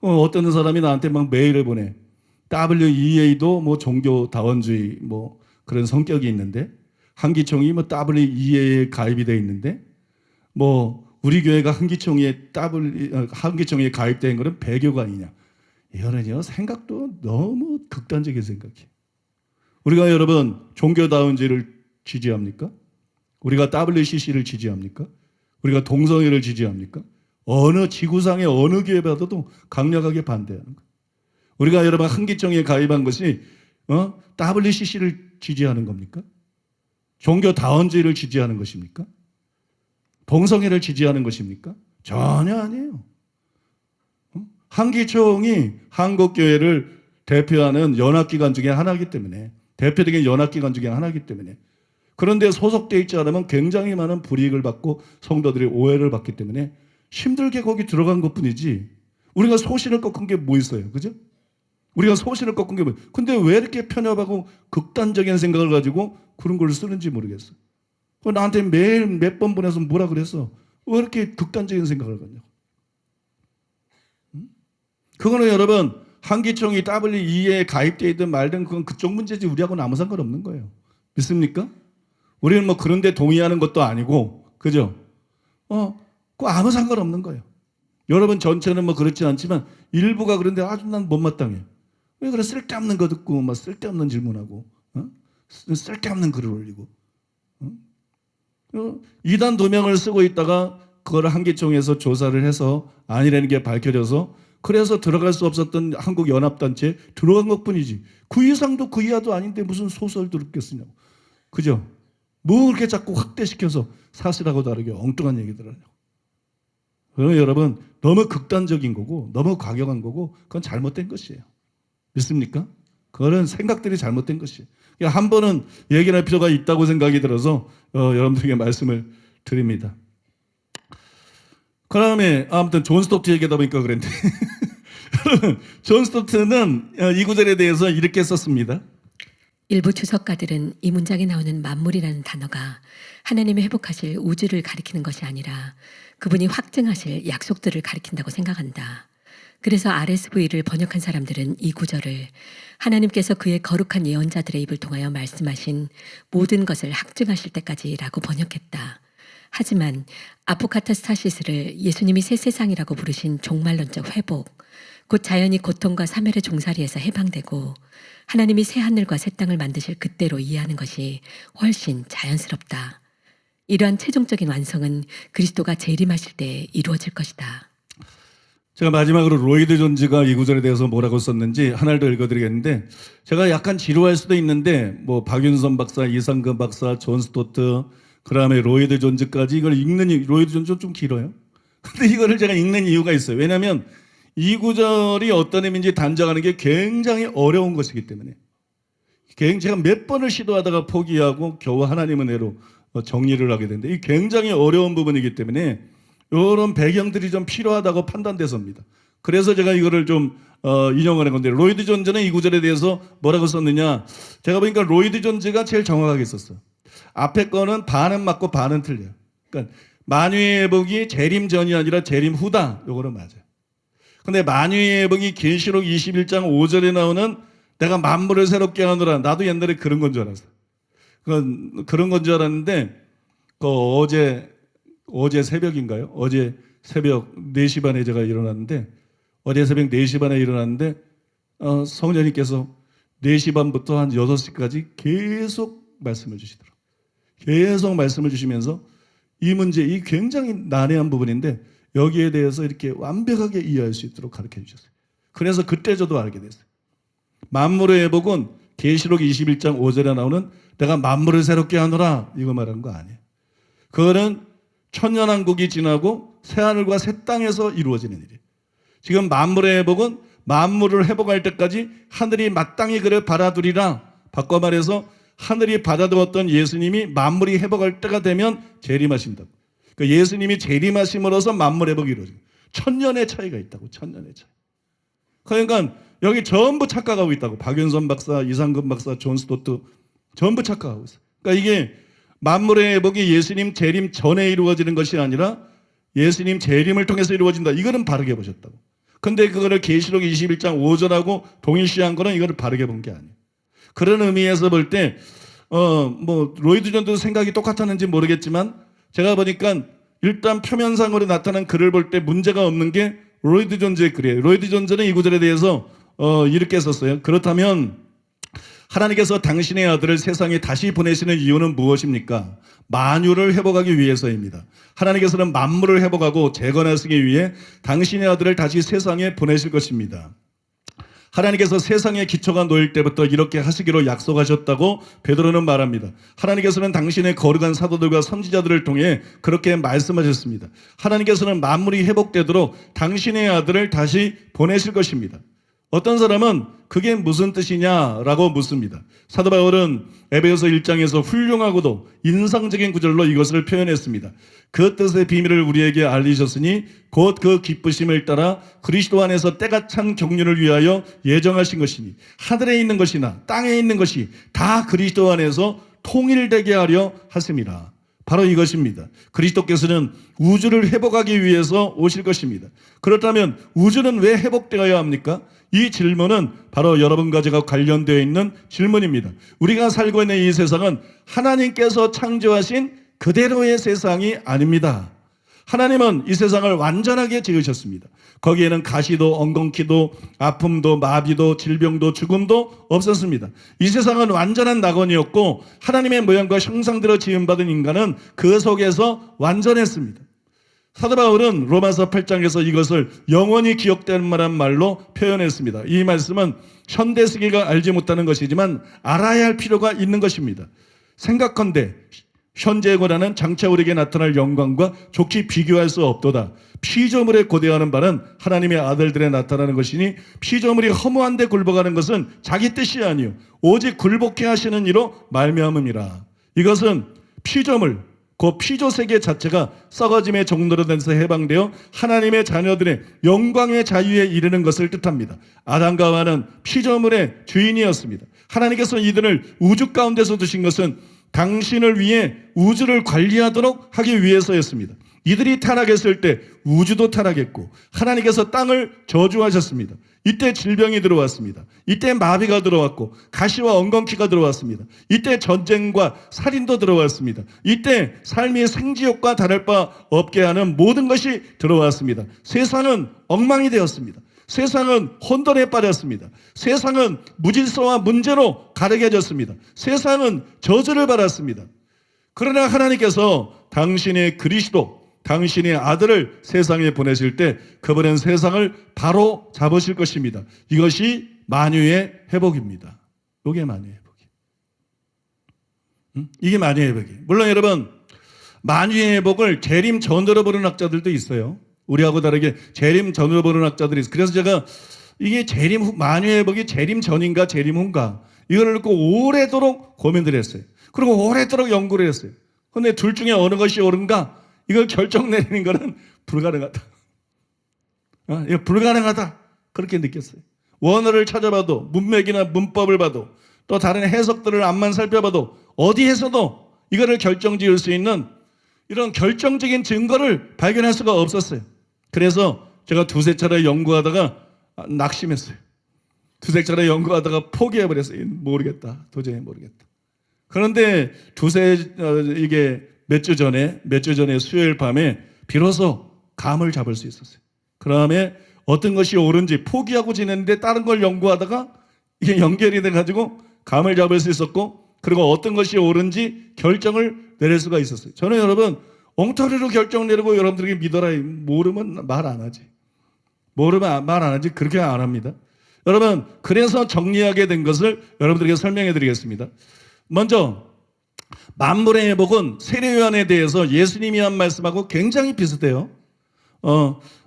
[SPEAKER 2] 어떤 사람이 나한테 막 메일을 보내. WEA도 종교다원주의 그런 성격이 있는데 한기총이 WEA에 가입이 돼 있는데 우리 교회가 한기총에 가입된 거는 배교가 아니냐. 이거는요 생각도 너무 극단적인 생각이에요. 우리가 여러분 종교다원주의를 지지합니까? 우리가 WCC를 지지합니까? 우리가 동성애를 지지합니까? 어느 지구상의 어느 교회보다도 강력하게 반대하는 거예요. 우리가 여러분 한기총에 가입한 것이 WCC를 지지하는 겁니까? 종교다원주의를 지지하는 것입니까? 동성애를 지지하는 것입니까? 전혀 아니에요. 한기총이 한국교회를 대표하는 연합기관 중에 하나이기 때문에 대표적인 연합기관 중에 하나이기 때문에 그런데 소속되어 있지 않으면 굉장히 많은 불이익을 받고 성도들이 오해를 받기 때문에 힘들게 거기 들어간 것뿐이지 우리가 소신을 꺾은 게 뭐 있어요. 그죠? 우리가 소신을 꺾은 게 뭐 근데 왜 이렇게 편협하고 극단적인 생각을 가지고 그런 걸 쓰는지 모르겠어. 나한테 매일 몇 번 보내서 뭐라 그랬어. 왜 이렇게 극단적인 생각을 갖냐고. 그거는 여러분 한기총이 WEA에 가입되어 있든 말든 그건 그쪽 문제지 우리하고는 아무 상관없는 거예요. 믿습니까? 우리는 그런 데 동의하는 것도 아니고 그죠? 그거 아무 상관없는 거예요. 여러분 전체는 그렇지 않지만 일부가 그런데 아주 난 못마땅해. 왜 그래 쓸데없는 거 듣고 쓸데없는 질문하고 쓸데없는 글을 올리고 이단 도명을 쓰고 있다가 그걸 한기총에서 조사를 해서 아니라는 게 밝혀져서 그래서 들어갈 수 없었던 한국연합단체에 들어간 것뿐이지 그 이상도 그 이하도 아닌데 무슨 소설 들었겠느냐고. 그죠? 뭐 그렇게 자꾸 확대시켜서 사실하고 다르게 엉뚱한 얘기들 하냐고. 그러면 여러분 너무 극단적인 거고 너무 과격한 거고 그건 잘못된 것이에요. 믿습니까? 그거는 생각들이 잘못된 것이에요. 한 번은 얘기할 필요가 있다고 생각이 들어서 여러분들에게 말씀을 드립니다. 그 다음에 아무튼 존 스토트 얘기하다 보니까 그랬는데 존 스토트는 이 구절에 대해서 이렇게 썼습니다.
[SPEAKER 3] 일부 주석가들은 이 문장에 나오는 만물이라는 단어가 하나님이 회복하실 우주를 가리키는 것이 아니라 그분이 확증하실 약속들을 가리킨다고 생각한다. 그래서 RSV를 번역한 사람들은 이 구절을 하나님께서 그의 거룩한 예언자들의 입을 통하여 말씀하신 모든 것을 확증하실 때까지라고 번역했다. 하지만 아포카타스타시스를 예수님이 새 세상이라고 부르신 종말론적 회복, 곧 자연이 고통과 사멸의 종살이에서 해방되고 하나님이 새 하늘과 새 땅을 만드실 그때로 이해하는 것이 훨씬 자연스럽다. 이러한 최종적인 완성은 그리스도가 재림하실 때 이루어질 것이다.
[SPEAKER 2] 제가 마지막으로 로이드 존즈가 이 구절에 대해서 뭐라고 썼는지 하나를 더 읽어드리겠는데, 제가 약간 지루할 수도 있는데 뭐 박윤선 박사, 이상근 박사, 존 스토트, 그 다음에 로이드 존즈까지 이걸 읽는, 로이드 존즈 좀 길어요. 근데 이거를 제가 읽는 이유가 있어요. 왜냐하면 이 구절이 어떤 의미인지 단정하는 게 굉장히 어려운 것이기 때문에. 제가 몇 번을 시도하다가 포기하고 겨우 하나님 은혜로 정리를 하게 되는데, 이 굉장히 어려운 부분이기 때문에 이런 배경들이 좀 필요하다고 판단돼서입니다. 그래서 제가 이거를 좀 인용을 한 건데, 로이드 존즈는 이 구절에 대해서 뭐라고 썼느냐, 제가 보니까 로이드 존즈가 제일 정확하게 썼어요. 앞에 거는 반은 맞고 반은 틀려요. 그러니까 만유의 회복이 재림 전이 아니라 재림 후다, 요거는 맞아요. 근데 만유의 회복이 계시록 21장 5절에 나오는 내가 만물을 새롭게 하노라, 나도 옛날에 그런 건 줄 알았어요. 그런 건 줄 알았는데 어제 새벽인가요? 어제 새벽 4시 반에 제가 일어났는데, 어제 새벽 4시 반에 일어났는데 성령님께서 4시 반부터 한 6시까지 계속 말씀을 주시더라고요. 계속 말씀을 주시면서 이 문제, 이 굉장히 난해한 부분인데 여기에 대해서 이렇게 완벽하게 이해할 수 있도록 가르쳐 주셨어요. 그래서 그때 저도 알게 됐어요. 만물의 회복은 계시록 21장 5절에 나오는 내가 만물을 새롭게 하노라, 이거 말하는 거 아니에요. 그거는 천년왕국이 지나고 새하늘과 새 땅에서 이루어지는 일이에요. 지금 만물의 회복은 만물을 회복할 때까지 하늘이 마땅히 그를 받아두리라, 바꿔 말해서 하늘이 받아두었던 예수님이 만물이 회복할 때가 되면 재림하신다고. 그 예수님이 재림하심으로써 만물 회복이 이루어집니다. 1000년의 차이가 있다고. 1000년의 차이. 그러니까 여기 전부 착각하고 있다고. 박윤선 박사, 이상근 박사, 존 스토트 전부 착각하고 있어요. 그러니까 이게 만물의 회복이 예수님 재림 전에 이루어지는 것이 아니라 예수님 재림을 통해서 이루어진다, 이거는 바르게 보셨다고. 근데 그거를 계시록 21장 5절하고 동일시한 거는 이거를 바르게 본 게 아니에요. 그런 의미에서 볼 때 뭐 로이드 존도 생각이 똑같았는지 모르겠지만, 제가 보니까 일단 표면상으로 나타난 글을 볼 때 문제가 없는 게 로이드 존즈의 글이에요. 로이드 존즈는 이 구절에 대해서 이렇게 썼어요. 그렇다면 하나님께서 당신의 아들을 세상에 다시 보내시는 이유는 무엇입니까? 만유를 회복하기 위해서입니다. 하나님께서는 만물을 회복하고 재건하시기 위해 당신의 아들을 다시 세상에 보내실 것입니다. 하나님께서 세상의 기초가 놓일 때부터 이렇게 하시기로 약속하셨다고 베드로는 말합니다. 하나님께서는 당신의 거룩한 사도들과 선지자들을 통해 그렇게 말씀하셨습니다. 하나님께서는 만물이 회복되도록 당신의 아들을 다시 보내실 것입니다. 어떤 사람은 그게 무슨 뜻이냐라고 묻습니다. 사도 바울은 에베소서 1장에서 훌륭하고도 인상적인 구절로 이것을 표현했습니다. 그 뜻의 비밀을 우리에게 알리셨으니 곧 그 기쁘심을 따라 그리스도 안에서 때가 찬 경륜을 위하여 예정하신 것이니 하늘에 있는 것이나 땅에 있는 것이 다 그리스도 안에서 통일되게 하려 하심이라. 바로 이것입니다. 그리스도께서는 우주를 회복하기 위해서 오실 것입니다. 그렇다면 우주는 왜 회복되어야 합니까? 이 질문은 바로 여러분과 제가 관련되어 있는 질문입니다. 우리가 살고 있는 이 세상은 하나님께서 창조하신 그대로의 세상이 아닙니다. 하나님은 이 세상을 완전하게 지으셨습니다. 거기에는 가시도 엉겅퀴도 아픔도 마비도 질병도 죽음도 없었습니다. 이 세상은 완전한 낙원이었고 하나님의 모양과 형상대로 지음받은 인간은 그 속에서 완전했습니다. 사도 바울은 로마서 8장에서 이것을 영원히 기억될 만한 말로 표현했습니다. 이 말씀은 현대세계가 알지 못하는 것이지만 알아야 할 필요가 있는 것입니다. 생각컨대 현재에 권하는 장차 우리에게 나타날 영광과 좋게 비교할 수 없도다. 피조물에 고대하는 바는 하나님의 아들들에 나타나는 것이니 피조물이 허무한 데 굴복하는 것은 자기 뜻이 아니요 오직 굴복해 하시는 이로 말미암음이라. 이것은 피조물 그 피조세계 자체가 썩어짐의 종로로 돼서 해방되어 하나님의 자녀들의 영광의 자유에 이르는 것을 뜻합니다. 아담과 하와는 피조물의 주인이었습니다. 하나님께서 이들을 우주 가운데서 두신 것은 당신을 위해 우주를 관리하도록 하기 위해서였습니다. 이들이 타락했을 때 우주도 타락했고 하나님께서 땅을 저주하셨습니다. 이때 질병이 들어왔습니다. 이때 마비가 들어왔고 가시와 엉겅퀴가 들어왔습니다. 이때 전쟁과 살인도 들어왔습니다. 이때 삶의 생지옥과 다를 바 없게 하는 모든 것이 들어왔습니다. 세상은 엉망이 되었습니다. 세상은 혼돈에 빠졌습니다. 세상은 무질서와 문제로 가득해졌습니다. 세상은 저주를 받았습니다. 그러나 하나님께서 당신의 그리스도 당신의 아들을 세상에 보내실 때 그분은 세상을 바로 잡으실 것입니다. 이것이 만유의 회복입니다. 이게 만유의 회복이에요. 이게 만유의 회복이에요. 물론 여러분 만유의 회복을 재림 전으로 보는 학자들도 있어요. 우리하고 다르게 재림 전으로 보는 학자들이 있어요. 그래서 제가 이게 만유의 회복이 재림 전인가 재림 후인가 이걸 놓고 오래도록 고민을 했어요. 그리고 오래도록 연구를 했어요. 그런데 둘 중에 어느 것이 옳은가 이걸 결정 내리는 것은 불가능하다. 이거 불가능하다. 그렇게 느꼈어요. 원어를 찾아봐도 문맥이나 문법을 봐도 또 다른 해석들을 앞만 살펴봐도 어디에서도 이거를 결정 지을 수 있는 이런 결정적인 증거를 발견할 수가 없었어요. 그래서 제가 두세 차례 연구하다가 낙심했어요. 두세 차례 연구하다가 포기해버렸어요. 모르겠다. 도저히 모르겠다. 그런데 이게 몇 주 전에 수요일 밤에 비로소 감을 잡을 수 있었어요. 그 다음에 어떤 것이 옳은지 포기하고 지냈는데 다른 걸 연구하다가 이게 연결이 돼가지고 감을 잡을 수 있었고 그리고 어떤 것이 옳은지 결정을 내릴 수가 있었어요. 저는 여러분 엉터리로 결정 내리고 여러분들에게 믿어라 모르면 말 안 하지. 모르면 말 안 하지. 그렇게 안 합니다. 여러분 그래서 정리하게 된 것을 여러분들에게 설명해 드리겠습니다. 먼저 만물의 회복은 세례요한에 대해서 예수님이 한 말씀하고 굉장히 비슷해요.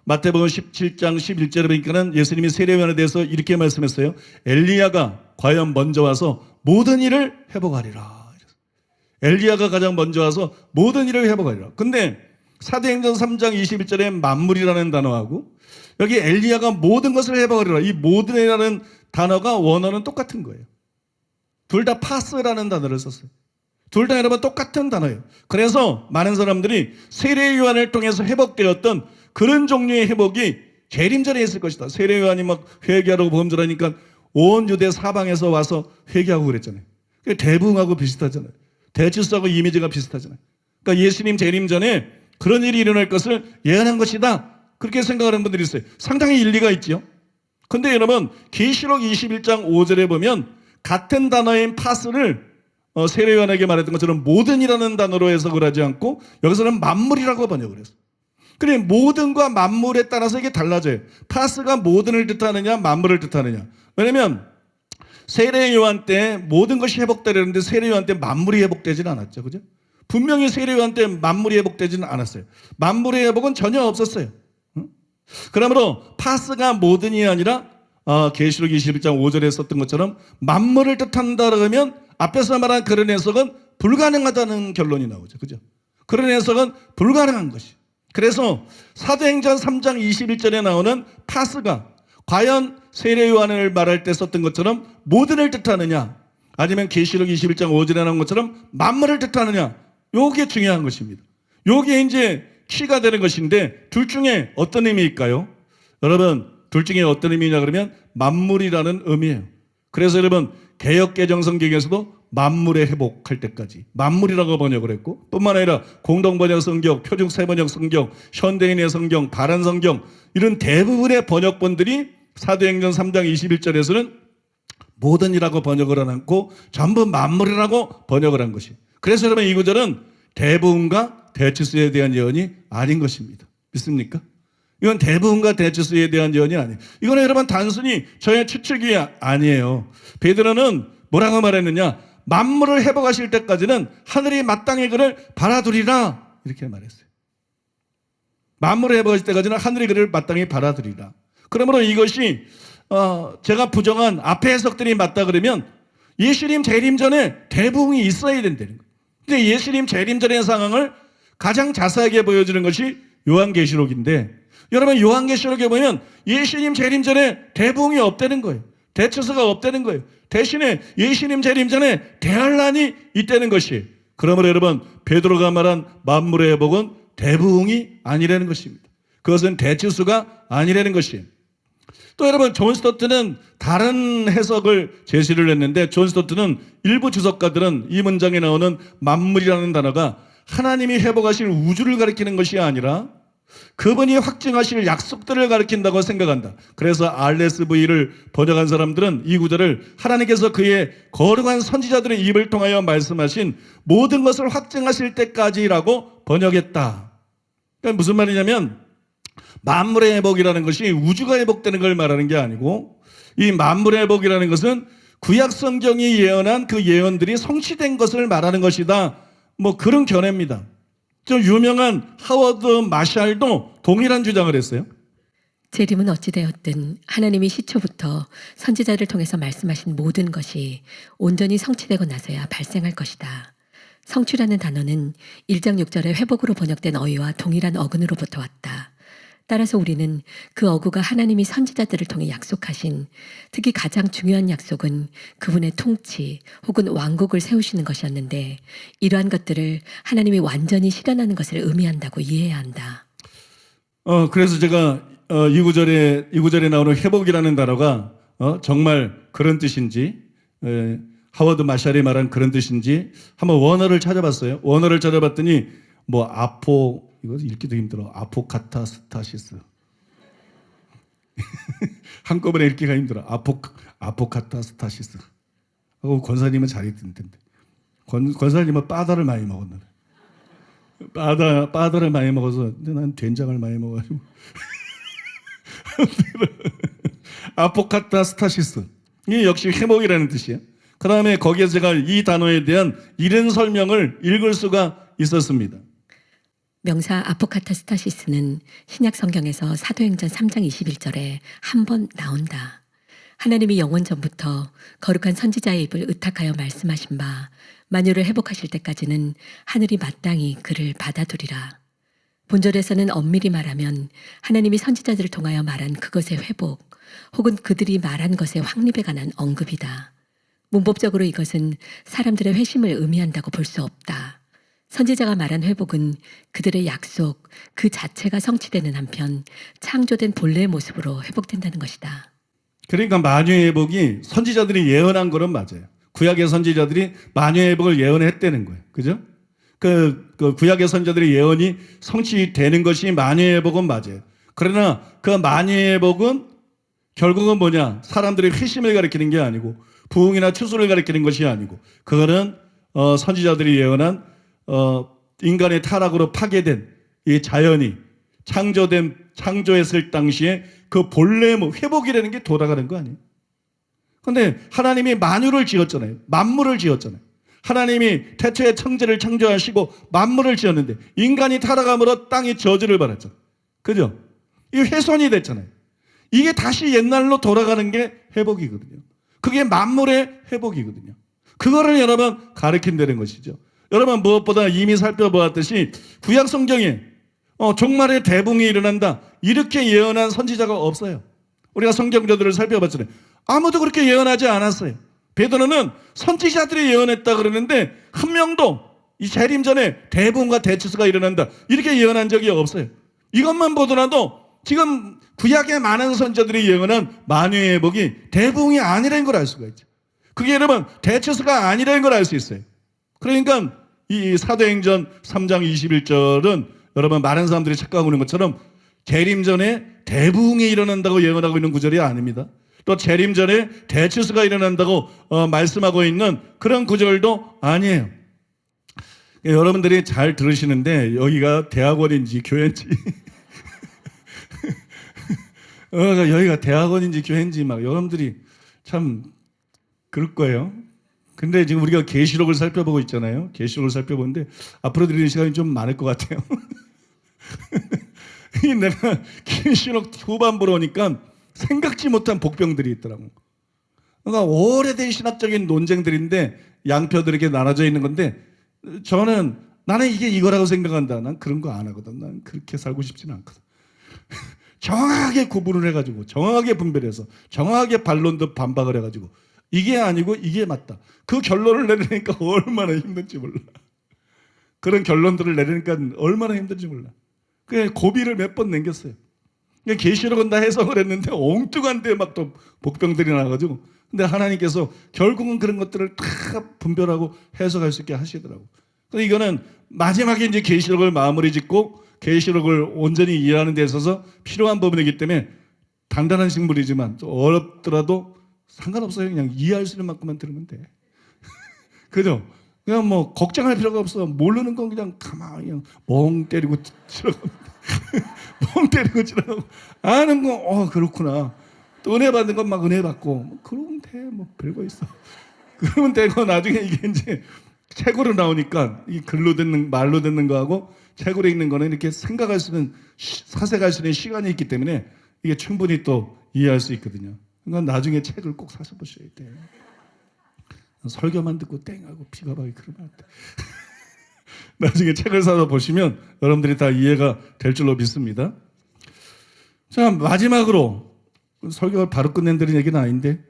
[SPEAKER 2] 마태복음 17장 11절에 보니까는 예수님이 세례요한에 대해서 이렇게 말씀했어요. 엘리야가 과연 먼저 와서 모든 일을 회복하리라. 엘리야가 가장 먼저 와서 모든 일을 회복하리라. 근데 사도행전 3장 21절에 만물이라는 단어하고 여기 엘리야가 모든 것을 회복하리라. 이 모든이라는 단어가 원어는 똑같은 거예요. 둘 다 파스라는 단어를 썼어요. 둘 다 여러분 똑같은 단어예요. 그래서 많은 사람들이 세례 요한을 통해서 회복되었던 그런 종류의 회복이 재림전에 있을 것이다. 세례 요한이 막 회개하라고 범죄하니까 온 유대 사방에서 와서 회개하고 그랬잖아요. 대부흥하고 비슷하잖아요. 대치수하고 이미지가 비슷하잖아요. 그러니까 예수님 재림전에 그런 일이 일어날 것을 예언한 것이다. 그렇게 생각하는 분들이 있어요. 상당히 일리가 있죠. 근데 여러분 계시록 21장 5절에 보면 같은 단어인 파스를 세례 요한에게 말했던 것처럼 모든이라는 단어로 해석을 하지 않고 여기서는 만물이라고 번역을 했어요. 그래 모든과 만물에 따라서 이게 달라져요. 파스가 모든을 뜻하느냐 만물을 뜻하느냐. 왜냐하면 세례 요한 때 모든 것이 회복되려는데 세례 요한 때 만물이 회복되지는 않았죠. 그죠? 분명히 세례 요한 때 만물이 회복되지는 않았어요. 만물의 회복은 전혀 없었어요. 그러므로 파스가 모든이 아니라 계시록 21장 5절에 썼던 것처럼 만물을 뜻한다 그러면 앞에서 말한 그런 해석은 불가능하다는 결론이 나오죠. 그죠? 그런 해석은 불가능한 것이. 그래서 사도행전 3장 21절에 나오는 파스가 과연 세례 요한을 말할 때 썼던 것처럼 모든을 뜻하느냐 아니면 계시록 21장 5절에 나온 것처럼 만물을 뜻하느냐 요게 중요한 것입니다. 요게 이제 키가 되는 것인데 둘 중에 어떤 의미일까요? 여러분 둘 중에 어떤 의미냐 그러면 만물이라는 의미예요. 그래서 여러분 개역개정 성경에서도 만물의 회복할 때까지 만물이라고 번역을 했고 뿐만 아니라 공동번역 성경, 표준세번역 성경, 현대인의 성경, 바른 성경 이런 대부분의 번역본들이 사도행전 3장 21절에서는 모든이라고 번역을 안 했고 전부 만물이라고 번역을 한 것이. 그래서 여러분 이 구절은 대부흥과 대치수에 대한 예언이 아닌 것입니다. 믿습니까? 이건 대부흥과 대치수에 대한 예언이 아니에요. 이거는 여러분 단순히 저의 추측이 아니에요. 베드로는 뭐라고 말했느냐? 만물을 회복하실 때까지는 하늘이 마땅히 그를 바라두리라 이렇게 말했어요. 만물을 회복하실 때까지는 하늘이 그를 마땅히 바라두리라. 그러므로 이것이 제가 부정한 앞의 해석들이 맞다 그러면 예수님 재림 전에 대부흥이 있어야 된다는 거예요. 근데 예수님 재림 전의 상황을 가장 자세하게 보여주는 것이 요한계시록인데, 여러분 요한계시록에 보면 예수님 재림 전에 대부흥이 없다는 거예요. 대처사가 없다는 거예요. 대신에 예수님 재림 전에 대환란이 있다는 것이, 그러므로 여러분 베드로가 말한 만물의 회복은 대부흥이 아니라는 것입니다. 그것은 대처수가 아니라는 것이에요. 또 여러분 존 스토트는 다른 해석을 제시를 했는데, 존 스토트는 일부 주석가들은 이 문장에 나오는 만물이라는 단어가 하나님이 회복하실 우주를 가리키는 것이 아니라 그분이 확증하실 약속들을 가리킨다고 생각한다. 그래서 RSV를 번역한 사람들은 이 구절을 하나님께서 그의 거룩한 선지자들의 입을 통하여 말씀하신 모든 것을 확증하실 때까지라고 번역했다. 그러니까 무슨 말이냐면 만물의 회복이라는 것이 우주가 회복되는 걸 말하는 게 아니고, 이 만물의 회복이라는 것은 구약 성경이 예언한 그 예언들이 성취된 것을 말하는 것이다. 뭐 그런 견해입니다. 좀 유명한 하워드 마샬도 동일한 주장을 했어요.
[SPEAKER 3] 재림은 어찌되었든 하나님이 시초부터 선지자를 통해서 말씀하신 모든 것이 온전히 성취되고 나서야 발생할 것이다. 성취라는 단어는 1장 6절의 회복으로 번역된 어휘와 동일한 어근으로부터 왔다. 따라서 우리는 그 어구가 하나님이 선지자들을 통해 약속하신, 특히 가장 중요한 약속은 그분의 통치 혹은 왕국을 세우시는 것이었는데, 이러한 것들을 하나님이 완전히 실현하는 것을 의미한다고 이해해야 한다.
[SPEAKER 2] 그래서 제가 이 구절에 나오는 회복이라는 단어가 정말 그런 뜻인지, 하워드 마샬이 말한 그런 뜻인지 한번 원어를 찾아봤어요. 원어를 찾아봤더니 이거 읽기도 힘들어. 아포카타스타시스. 한꺼번에 읽기가 힘들어. 아포카타스타시스. 권사님은 잘 읽던 텐데. 권사님은 바다를 많이 먹었는데. 바다를 많이 먹어서, 근데 난 된장을 많이 먹어가지고. 아포카타스타시스. 이게 역시 회복이라는 뜻이에요. 그 다음에 거기에서 제가 이 단어에 대한 이런 설명을 읽을 수가 있었습니다.
[SPEAKER 3] 명사 아포카타스타시스는 신약 성경에서 사도행전 3장 21절에 한 번 나온다. 하나님이 영원 전부터 거룩한 선지자의 입을 의탁하여 말씀하신 바 만유를 회복하실 때까지는 하늘이 마땅히 그를 받아두리라. 본절에서는 엄밀히 말하면 하나님이 선지자들을 통하여 말한 그것의 회복 혹은 그들이 말한 것의 확립에 관한 언급이다. 문법적으로 이것은 사람들의 회심을 의미한다고 볼 수 없다. 선지자가 말한 회복은 그들의 약속 그 자체가 성취되는 한편 창조된 본래의 모습으로 회복된다는 것이다.
[SPEAKER 2] 그러니까 만유의 회복이 선지자들이 예언한 거는 맞아요. 구약의 선지자들이 만유의 회복을 예언했다는 거예요. 그죠? 그 구약의 선지자들의 예언이 성취되는 것이 만유의 회복은 맞아요. 그러나 그 만유의 회복은 결국은 뭐냐? 사람들의 회심을 가리키는 게 아니고 부흥이나 추수를 가리키는 것이 아니고, 그거는 선지자들이 예언한 인간의 타락으로 파괴된 이 자연이 창조했을 당시에 그 본래의 회복이라는 게 돌아가는 거 아니에요? 근데 하나님이 만유를 지었잖아요. 만물을 지었잖아요. 하나님이 태초에 천지를 창조하시고 만물을 지었는데 인간이 타락함으로 땅이 저주를 받았잖아요. 그죠? 이게 훼손이 됐잖아요. 이게 다시 옛날로 돌아가는 게 회복이거든요. 그게 만물의 회복이거든요. 그거를 여러분 가르친다는 것이죠. 여러분 무엇보다 이미 살펴보았듯이 구약 성경에 종말의 대붕이 일어난다 이렇게 예언한 선지자가 없어요. 우리가 성경저들을 살펴봤잖아요. 아무도 그렇게 예언하지 않았어요. 베드로는 선지자들이 예언했다 그러는데 한 명도 이 재림 전에 대붕과 대추수가 일어난다 이렇게 예언한 적이 없어요. 이것만 보더라도 지금 구약의 많은 선지자들이 예언한 만유의 회복이 대붕이 아니라는 걸 알 수가 있죠. 그게 여러분 대추수가 아니라는 걸 알 수 있어요. 그러니까 이 사도행전 3장 21절은 여러분 많은 사람들이 착각하고 있는 것처럼 재림 전에 대부흥이 일어난다고 예언하고 있는 구절이 아닙니다. 또 재림 전에 대추수가 일어난다고 말씀하고 있는 그런 구절도 아니에요. 여러분들이 잘 들으시는데 여기가 대학원인지 교회인지 여기가 대학원인지 교회인지 막 여러분들이 참 그럴 거예요. 근데 지금 우리가 계시록을 살펴보고 있잖아요. 계시록을 살펴보는데 앞으로 드리는 시간이 좀 많을 것 같아요. 내가 계시록 후반부로 오니까 생각지 못한 복병들이 있더라고. 그러니까 오래된 신학적인 논쟁들인데 양표들에게 나눠져 있는 건데 나는 이게 이거라고 생각한다. 난 그런 거 안 하거든. 난 그렇게 살고 싶지는 않거든. 정확하게 구분을 해가지고 정확하게 분별해서 정확하게 반론도 반박을 해가지고 이게 아니고 이게 맞다. 그 결론을 내리니까 얼마나 힘든지 몰라. 그런 결론들을 내리니까 얼마나 힘든지 몰라. 그냥 고비를 몇 번 남겼어요. 계시록은 다 해석을 했는데 엉뚱한데 막 또 복병들이 나가지고 근데 하나님께서 결국은 그런 것들을 다 분별하고 해석할 수 있게 하시더라고. 그래서 이거는 마지막에 이제 계시록을 마무리 짓고 계시록을 온전히 이해하는 데 있어서 필요한 부분이기 때문에 단단한 식물이지만 어렵더라도 상관없어요. 그냥 이해할 수 있는 만큼만 들으면 돼. 그죠? 그냥 뭐 걱정할 필요가 없어. 모르는 건 그냥 가만히 그냥 멍 때리고 지나가고 멍 때리고 지나가고 아는 거 그렇구나. 또 은혜 받는 건 막 은혜 받고 뭐 그러면 돼. 뭐 별거 있어. 그러면 되고 나중에 이게 이제 책으로 나오니까 이 글로 듣는 말로 듣는 거하고 책으로 읽는 거는 이렇게 생각할 수 있는 사색할 수 있는 시간이 있기 때문에 이게 충분히 또 이해할 수 있거든요. 그러니까 나중에 책을 꼭 사서 보셔야 돼요. 설교만 듣고 땡하고 비가 바위 그러면 안 돼. 나중에 책을 사서 보시면 여러분들이 다 이해가 될 줄로 믿습니다. 자, 마지막으로 설교를 바로 끝낸다는 얘기는 아닌데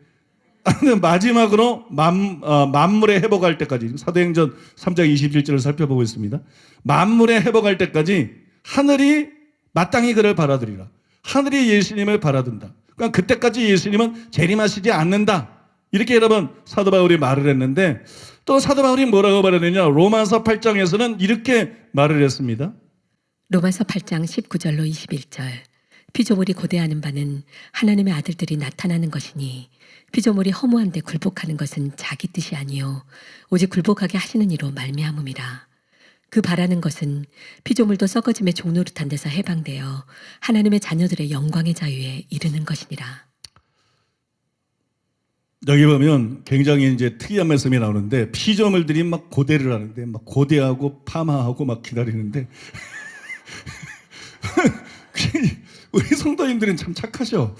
[SPEAKER 2] 마지막으로 만물의 회복할 때까지 사도행전 3장 21절을 살펴보고 있습니다. 만물의 회복할 때까지 하늘이 마땅히 그를 바라들이라. 하늘이 예수님을 바라든다. 그러니까 그때까지 예수님은 재림하시지 않는다. 이렇게 여러분 사도 바울이 말을 했는데 또 사도 바울이 뭐라고 말했느냐. 로마서 8장에서는 이렇게 말을 했습니다.
[SPEAKER 3] 로마서 8장 19절로 21절. 피조물이 고대하는 바는 하나님의 아들들이 나타나는 것이니 피조물이 허무한데 굴복하는 것은 자기 뜻이 아니요 오직 굴복하게 하시는 이로 말미암음이라. 그 바라는 것은 피조물도 썩어짐의 종노릇한 데서 해방되어 하나님의 자녀들의 영광의 자유에 이르는 것이니라.
[SPEAKER 2] 여기 보면 굉장히 이제 특이한 말씀이 나오는데 피조물들이 막 고대를 하는데 막 고대하고 파마하고 막 기다리는데 우리 성도님들은 참 착하셔.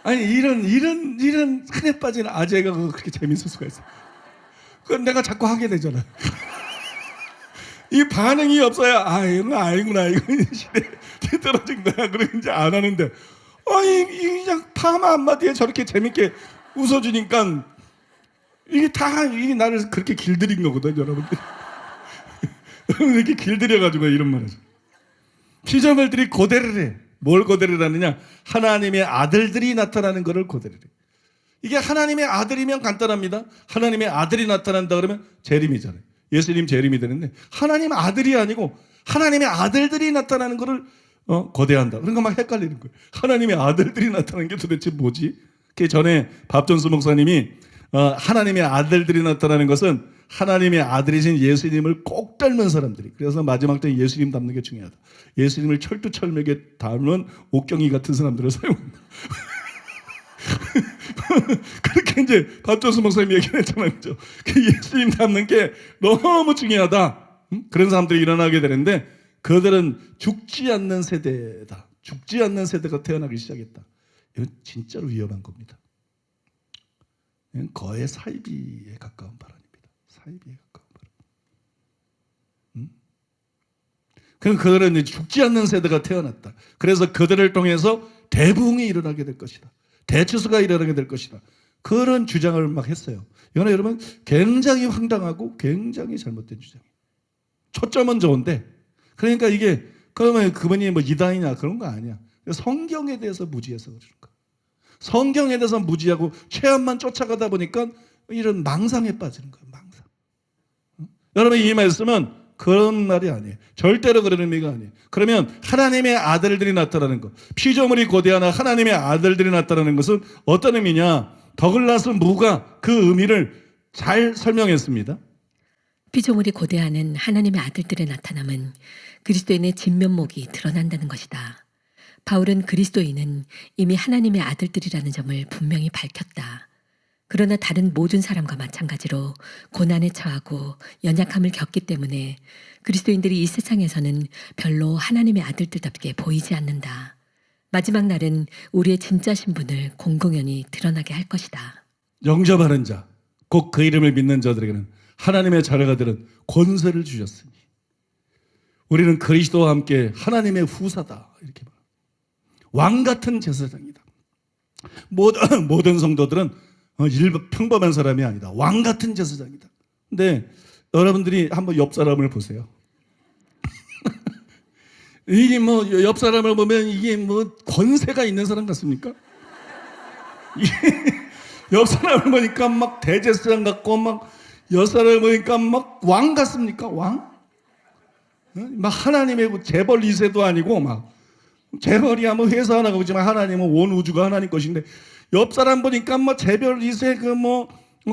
[SPEAKER 2] 아니 이런 흔해 빠진 아재가 그렇게 재밌을 수가 있어. 그건 내가 자꾸 하게 되잖아. 이 반응이 없어야 이건 아니구나 이거 시대 떨어진 거야. 그러고 이제 안 하는데 이 그냥 파마 한마디에 저렇게 재밌게 웃어주니까 이게 나를 그렇게 길들인 거거든 여러분들. 이렇게 길들여가지고 이런 말을. 피조물들이 고대를 해. 뭘 고대를 하느냐? 하나님의 아들들이 나타나는 것을 고대를 해. 이게 하나님의 아들이면 간단합니다. 하나님의 아들이 나타난다 그러면 재림이잖아요. 예수님 재림이 되는데 하나님 아들이 아니고 하나님의 아들들이 나타나는 것을 고대한다. 그러니까 막 헷갈리는 거예요. 하나님의 아들들이 나타나는 게 도대체 뭐지? 그 전에 밥전수 목사님이 하나님의 아들들이 나타나는 것은 하나님의 아들이신 예수님을 꼭 닮은 사람들이. 그래서 마지막 때 예수님 닮는 게 중요하다. 예수님을 철두철미하게 닮은 옥경이 같은 사람들을 사용한다. 그렇게 이제 밥전수 목사님이 얘기를 했잖아요. 그 예수님 닮는 게 너무 중요하다. 그런 사람들이 일어나게 되는데 그들은 죽지 않는 세대다. 죽지 않는 세대가 태어나기 시작했다. 이건 진짜로 위험한 겁니다. 이건 거의 사이비에 가까운 발언입니다. 사이비에 가까운 발언. 그들은 이제 죽지 않는 세대가 태어났다. 그래서 그들을 통해서 대부흥이 일어나게 될 것이다. 대추수가 일어나게 될 것이다. 그런 주장을 막 했어요. 이거는 여러분 굉장히 황당하고 굉장히 잘못된 주장이에요. 초점은 좋은데 그러니까 이게 그러면 그분이 뭐 이단이냐 그런 거 아니야. 성경에 대해서 무지해서 그러는 거야. 성경에 대해서 무지하고 체험만 쫓아가다 보니까 이런 망상에 빠지는 거예요. 망상. 여러분 이 말씀은 그런 말이 아니에요. 절대로 그런 의미가 아니에요. 그러면 하나님의 아들들이 나타나는 것, 피조물이 고대하나 하나님의 아들들이 나타나는 것은 어떤 의미냐? 더글라스 무가 그 의미를 잘 설명했습니다.
[SPEAKER 3] 피조물이 고대하는 하나님의 아들들의 나타남은 그리스도인의 진면목이 드러난다는 것이다. 바울은 그리스도인은 이미 하나님의 아들들이라는 점을 분명히 밝혔다. 그러나 다른 모든 사람과 마찬가지로 고난에 처하고 연약함을 겪기 때문에 그리스도인들이 이 세상에서는 별로 하나님의 아들들답게 보이지 않는다. 마지막 날은 우리의 진짜 신분을 공공연히 드러나게 할 것이다.
[SPEAKER 2] 영접하는 자, 곧 그 이름을 믿는 자들에게는 하나님의 자녀가 되는 권세를 주셨으니 우리는 그리스도와 함께 하나님의 후사다. 이렇게 말합니다. 왕 같은 제사장이다. 모든 성도들은 평범한 사람이 아니다. 왕 같은 제사장이다. 근데 여러분들이 한번 옆 사람을 보세요. 이게 옆 사람을 보면 이게 권세가 있는 사람 같습니까? 옆 사람을 보니까 막 대제사장 같고 막 옆 사람을 보니까 막 왕 같습니까? 왕? 막 하나님의 재벌 2세도 아니고 막 재벌이야 회사 하나 보지만 하나님은 온 우주가 하나님 것인데 옆 사람 보니까 재벌 2세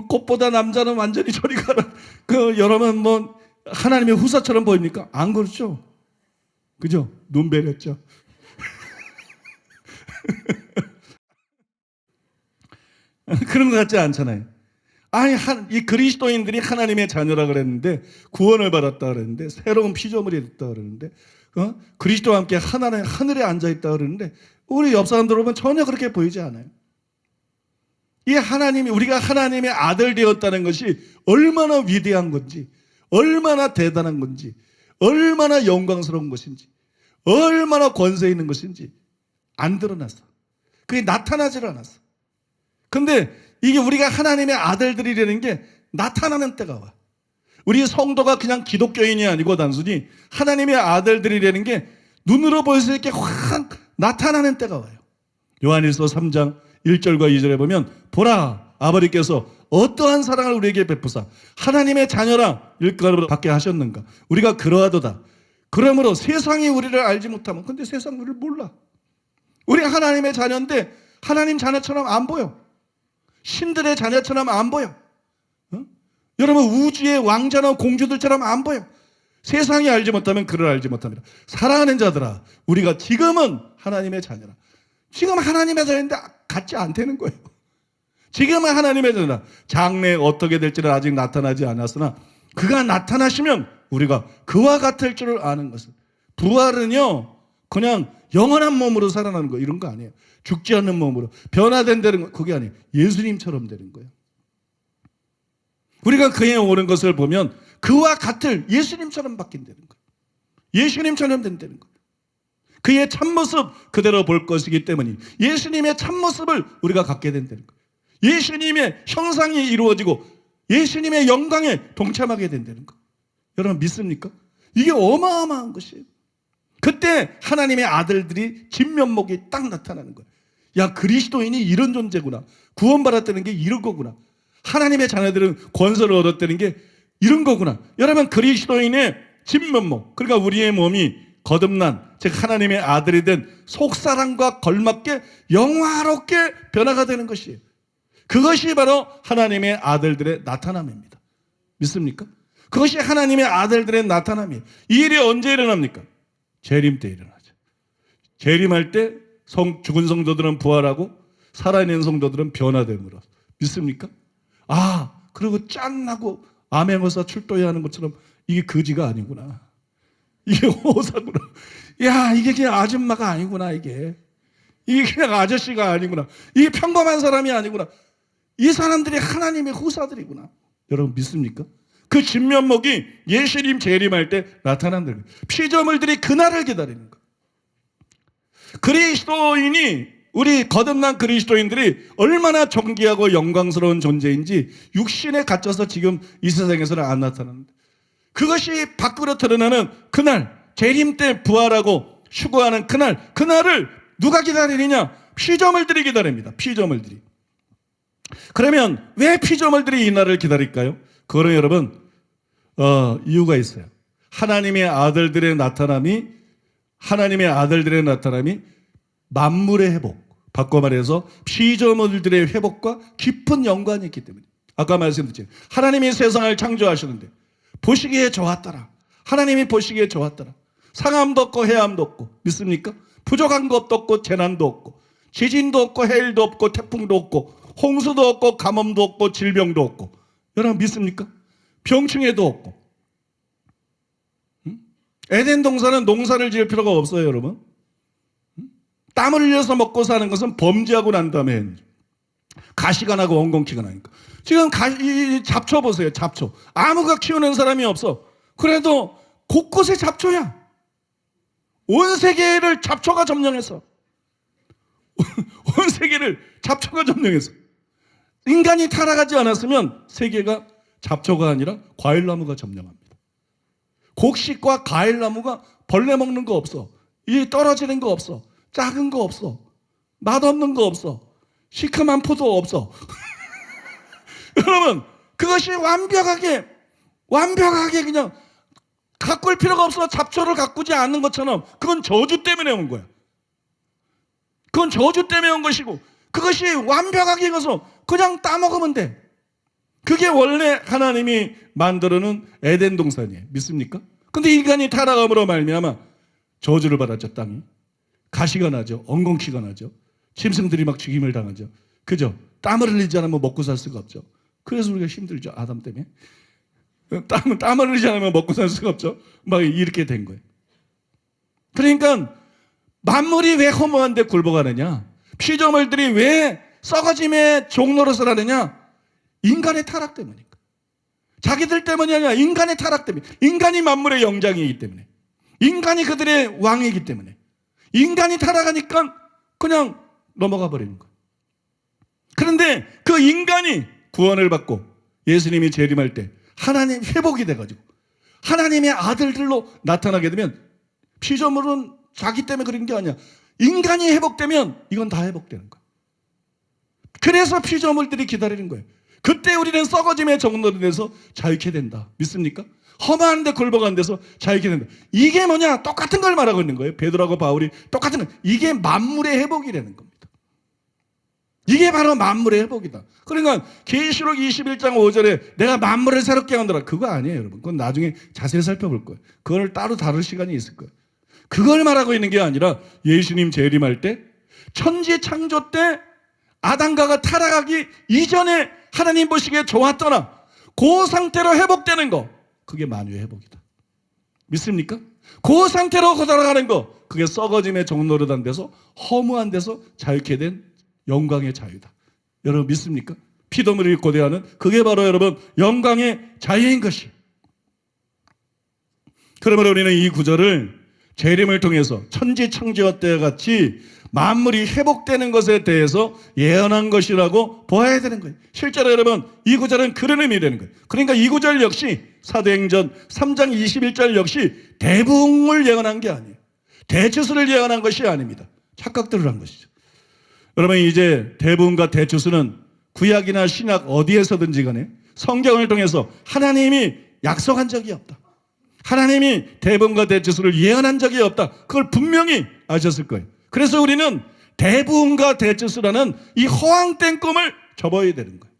[SPEAKER 2] 꽃보다 남자는 완전히 저리 가라. 여러분 하나님의 후사처럼 보입니까? 안 그렇죠? 그죠? 눈 베렸죠? 그런 것 같지 않잖아요. 아니, 이 그리스도인들이 하나님의 자녀라 그랬는데, 구원을 받았다 그랬는데, 새로운 피조물이 됐다 그랬는데, 그리스도와 함께 하늘에 앉아있다 그러는데, 우리 옆 사람들 보면 전혀 그렇게 보이지 않아요. 우리가 하나님의 아들 되었다는 것이 얼마나 위대한 건지, 얼마나 대단한 건지, 얼마나 영광스러운 것인지, 얼마나 권세 있는 것인지 안 드러났어. 그게 나타나질 않았어. 근데 이게 우리가 하나님의 아들들이라는 게 나타나는 때가 와. 우리 성도가 그냥 기독교인이 아니고 단순히 하나님의 아들들이라는 게 눈으로 보일 수 있게 확 나타나는 때가 와요. 요한일서 3장 1절과 2절에 보면 보라 아버지께서 어떠한 사랑을 우리에게 베푸사 하나님의 자녀라 일컬어 받게 하셨는가. 우리가 그러하도다. 그러므로 세상이 우리를 알지 못하면, 근데 세상 우리를 몰라. 우리가 하나님의 자녀인데 하나님 자녀처럼 안 보여. 신들의 자녀처럼 안 보여. 여러분 우주의 왕자나 공주들처럼 안 보여. 세상이 알지 못하면 그를 알지 못합니다. 사랑하는 자들아, 우리가 지금은 하나님의 자녀라. 지금 하나님의 자녀인데 같지 않다는 거예요. 지금은 하나님의 자녀라. 장래 어떻게 될지는 아직 나타나지 않았으나 그가 나타나시면 우리가 그와 같을 줄을 아는 것은, 부활은요 그냥 영원한 몸으로 살아나는 거 이런 거 아니에요. 죽지 않는 몸으로 변화된다는 거 그게 아니에요. 예수님처럼 되는 거예요. 우리가 그에 오는 것을 보면 그와 같을 예수님처럼 바뀐다는 거예요. 예수님처럼 된다는 거예요. 그의 참모습 그대로 볼 것이기 때문에 예수님의 참모습을 우리가 갖게 된다는 거예요. 예수님의 형상이 이루어지고 예수님의 영광에 동참하게 된다는 거예요. 여러분 믿습니까? 이게 어마어마한 것이에요. 그때 하나님의 아들들이 진면목이 딱 나타나는 거예요. 야, 그리스도인이 이런 존재구나. 구원받았다는 게 이런 거구나. 하나님의 자녀들은 권세를 얻었다는 게 이런 거구나. 여러분 그리스도인의 진면목, 그러니까 우리의 몸이 거듭난 즉 하나님의 아들이 된 속사람과 걸맞게 영화롭게 변화가 되는 것이에요. 그것이 바로 하나님의 아들들의 나타남입니다. 믿습니까? 그것이 하나님의 아들들의 나타남이에요. 이 일이 언제 일어납니까? 재림 때 일어나죠. 재림할 때 죽은 성도들은 부활하고 살아있는 성도들은 변화됨으로. 믿습니까? 그리고 짠 하고 암행어사 출도해야 하는 것처럼 이게 거지가 아니구나. 이게 호사구나. 야, 이게 그냥 아줌마가 아니구나. 이게 그냥 아저씨가 아니구나. 이게 평범한 사람이 아니구나. 이 사람들이 하나님의 후사들이구나. 여러분 믿습니까? 그 진면목이 예수님 재림할 때 나타난다는 거예요. 피조물들이 그날을 기다리는 거예요. 그리스도인이, 우리 거듭난 그리스도인들이 얼마나 존귀하고 영광스러운 존재인지 육신에 갇혀서 지금 이 세상에서는 안 나타납니다. 그것이 밖으로 드러나는 그날, 재림 때 부활하고 휴거하는 그날을 누가 기다리느냐? 피조물들이 기다립니다. 피조물들이. 그러면 왜 피조물들이 이 날을 기다릴까요? 그거는 여러분 이유가 있어요. 하나님의 아들들의 나타남이 만물의 회복, 바꿔 말해서 피조물들의 회복과 깊은 연관이 있기 때문에. 아까 말씀드렸죠. 하나님이 세상을 창조하셨는데 보시기에 좋았더라. 하나님이 보시기에 좋았더라. 상함도 없고 해함도 없고. 믿습니까? 부족한 것도 없고 재난도 없고 지진도 없고 해일도 없고 태풍도 없고 홍수도 없고 가뭄도 없고 질병도 없고. 여러분 믿습니까? 병충해도 없고. 에덴 동산은 농사를 지을 필요가 없어요, 여러분. 땀을 흘려서 먹고 사는 것은 범죄하고 난 다음에 가시가 나고 엉겅퀴가 나니까. 지금 이 잡초 보세요, 잡초. 아무가 키우는 사람이 없어. 그래도 곳곳에 잡초야. 온 세계를 잡초가 점령했어. 온 세계를 잡초가 점령했어. 인간이 타락하지 않았으면 세계가 잡초가 아니라 과일나무가 점령합니다. 곡식과 과일나무가 벌레 먹는 거 없어. 이 떨어지는 거 없어. 작은 거 없어. 맛없는 거 없어. 시큼한 포도 없어. 여러분, 그것이 완벽하게 그냥 가꿀 필요가 없어. 잡초를 가꾸지 않는 것처럼 그건 저주 때문에 온 거야. 그건 저주 때문에 온 것이고 그것이 완벽하게 익어서 그냥 따먹으면 돼. 그게 원래 하나님이 만들어 놓은 에덴 동산이에요. 믿습니까? 근데 인간이 타락함으로 말미암아 저주를 받았죠. 땅이. 가시가 나죠. 엉겅퀴가 나죠. 짐승들이 막 죽임을 당하죠. 그죠? 땀을 흘리지 않으면 먹고 살 수가 없죠. 그래서 우리가 힘들죠. 아담 때문에. 땀을 흘리지 않으면 먹고 살 수가 없죠. 막 이렇게 된 거예요. 그러니까 만물이 왜 허무한데 굴복하느냐? 피조물들이 왜 썩어짐의 종노릇을 하느냐? 인간의 타락 때문이니까. 자기들 때문이 아니라 인간의 타락 때문에. 인간이 만물의 영장이기 때문에. 인간이 그들의 왕이기 때문에. 인간이 타락하니까 그냥 넘어가 버리는 거예요. 그런데 그 인간이 구원을 받고 예수님이 재림할 때 하나님 회복이 돼가지고 하나님의 아들들로 나타나게 되면 피조물은 자기 때문에 그런 게 아니야. 인간이 회복되면 이건 다 회복되는 거야. 그래서 피조물들이 기다리는 거예요. 그때 우리는 썩어짐의 종로로 돼서 자유케 된다. 믿습니까? 험한 데 굴복한 데서 자유케 된다. 이게 뭐냐? 똑같은 걸 말하고 있는 거예요. 베드로하고 바울이 똑같은 거. 이게 만물의 회복이라는 겁니다. 이게 바로 만물의 회복이다. 그러니까 계시록 21장 5절에 내가 만물을 새롭게 만들어. 그거 아니에요, 여러분. 그건 나중에 자세히 살펴볼 거예요. 그걸 따로 다룰 시간이 있을 거예요. 그걸 말하고 있는 게 아니라 예수님 재림할 때 천지 창조 때 아담과가 타락하기 이전에 하나님 보시기에 좋았더나 그 상태로 회복되는 거, 그게 만유의 회복이다. 믿습니까? 그 상태로 돌아가는 거, 그게 썩어짐의 종노릇한 데서 허무한 데서 자유케 된 영광의 자유다. 여러분 믿습니까? 피조물이 고대하는 그게 바로 여러분 영광의 자유인 것이. 그러므로 우리는 이 구절을 재림을 통해서 천지 창조 때와 같이 만물이 회복되는 것에 대해서 예언한 것이라고 보아야 되는 거예요. 실제로 여러분 이 구절은 그런 의미가 되는 거예요. 그러니까 이 구절 역시 사도행전 3장 21절 역시 대붕을 예언한 게 아니에요. 대추수를 예언한 것이 아닙니다. 착각들을 한 것이죠. 여러분 이제 대붕과 대추수는 구약이나 신약 어디에서든지 간에 성경을 통해서 하나님이 약속한 적이 없다. 하나님이 대붕과 대추수를 예언한 적이 없다. 그걸 분명히 아셨을 거예요. 그래서 우리는 대붕과 대추수라는 이 허황된 꿈을 접어야 되는 거예요.